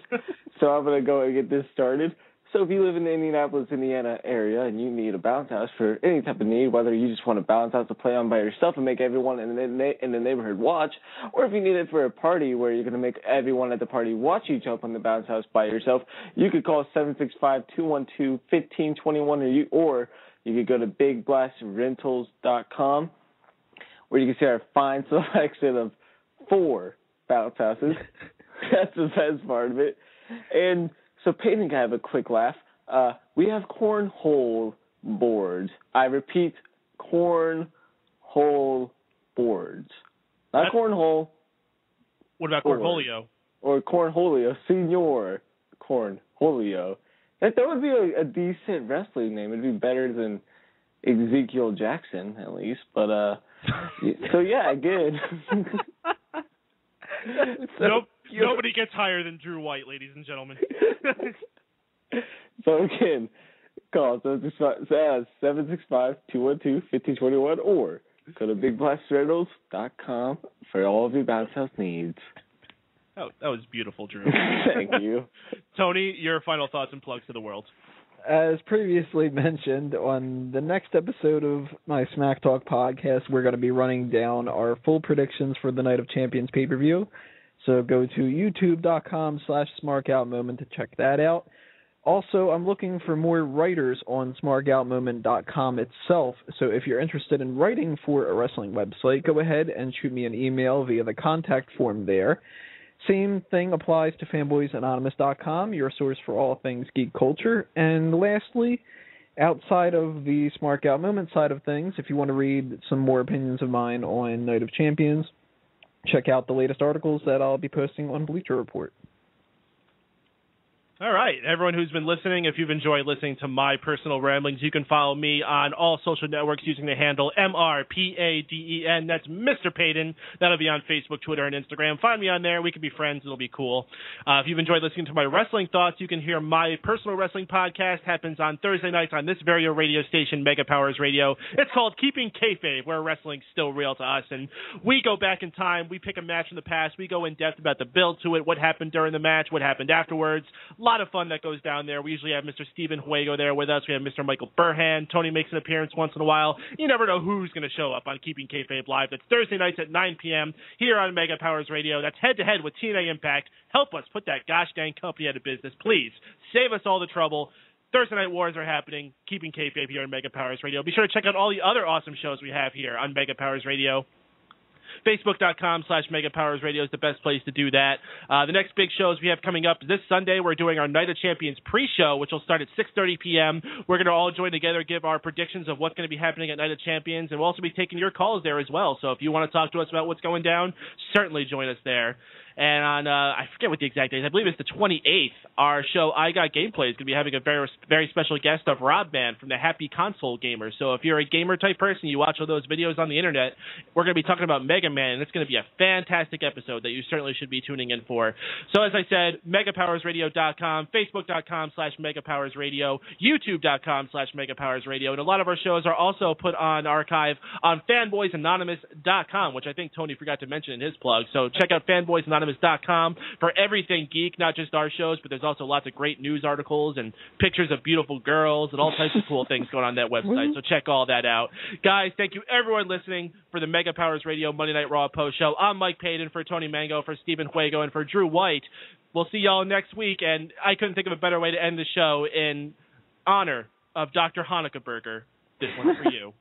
So I'm going to go and get this started. So if you live in the Indianapolis, Indiana area and you need a bounce house for any type of need, whether you just want a bounce house to play on by yourself and make everyone in the neighborhood watch, or if you need it for a party where you're going to make everyone at the party watch you jump on the bounce house by yourself, you could call 765-212-1521, or you could go to BigBlastRentals.com, where you can see our fine selection of 4 bounce houses. That's the best part of it. And so Paden can have a quick laugh. We have cornhole boards. I repeat, cornhole boards. Not cornhole. What about cornholio? Or cornholio, senor cornholio. That would be a decent wrestling name. It'd be better than Ezekiel Jackson, at least. But, so yeah, good. Nope. Nobody gets higher than Drew White, ladies and gentlemen. So again, call 765-212-1521 or go to BigBlastRentals.com for all of your bounce house needs. Oh, that was beautiful, Drew. Thank you. Tony, your final thoughts and plugs to the world. As previously mentioned, on the next episode of my Smack Talk podcast, we're going to be running down our full predictions for the Night of Champions pay-per-view. So go to youtube.com/smarkoutmoment to check that out. Also, I'm looking for more writers on smarkoutmoment.com itself. So if you're interested in writing for a wrestling website, go ahead and shoot me an email via the contact form there. Same thing applies to fanboysanonymous.com, your source for all things geek culture. And lastly, outside of the Smark Out Moment side of things, if you want to read some more opinions of mine on Night of Champions, check out the latest articles that I'll be posting on Bleacher Report. All right, everyone who's been listening, if you've enjoyed listening to my personal ramblings, you can follow me on all social networks using the handle MRPADEN. That's Mr. Paden. That'll be on Facebook, Twitter, and Instagram. Find me on there. We can be friends. It'll be cool. If you've enjoyed listening to my wrestling thoughts, you can hear my personal wrestling podcast. Happens on Thursday nights on this very radio station, Mega Powers Radio. It's called Keeping Kayfabe, where wrestling's still real to us. And we go back in time. We pick a match from the past. We go in depth about the build to it, what happened during the match, what happened afterwards. A lot of fun that goes down there. We usually have Mr. Stephen Wago there with us. We have Mr. Michael Burhan. Tony makes an appearance once in a while. You never know who's going to show up on Keeping Kayfabe Live. That's Thursday nights at 9 p.m. here on Mega Powers Radio. That's head-to-head with TNA Impact. Help us put that gosh dang company out of business. Please, save us all the trouble. Thursday Night Wars are happening. Keeping Kayfabe here on Mega Powers Radio. Be sure to check out all the other awesome shows we have here on Mega Powers Radio. Facebook.com/MegaPowersRadio is the best place to do that. The next big shows we have coming up this Sunday, we're doing our Night of Champions pre-show, which will start at 6:30 p.m. We're going to all join together, give our predictions of what's going to be happening at Night of Champions, and we'll also be taking your calls there as well. So if you want to talk to us about what's going down, certainly join us there. And on, I forget what the exact date is. I believe it's the 28th. Our show, I Got Gameplay, is going to be having a very, very special guest of Rob Man from the Happy Console Gamer. So if you're a gamer-type person, you watch all those videos on the internet, we're going to be talking about Mega Man, and it's going to be a fantastic episode that you certainly should be tuning in for. So as I said, MegaPowersRadio.com, Facebook.com/MegaPowersRadio, YouTube.com/MegaPowersRadio, and a lot of our shows are also put on archive on FanboysAnonymous.com, which I think Tony forgot to mention in his plug. So check out FanboysAnonymous.com for everything geek, not just our shows, but there's also lots of great news articles and pictures of beautiful girls and all types of cool things going on that website. So check all that out. Guys, thank you everyone listening for the Mega Powers Radio Monday Night Raw post show. I'm Mike Paden for Tony Mango, for Stephen Huego, and for Drew White. We'll see y'all next week, and I couldn't think of a better way to end the show in honor of Dr. Hanukkah Burger. This one's for you.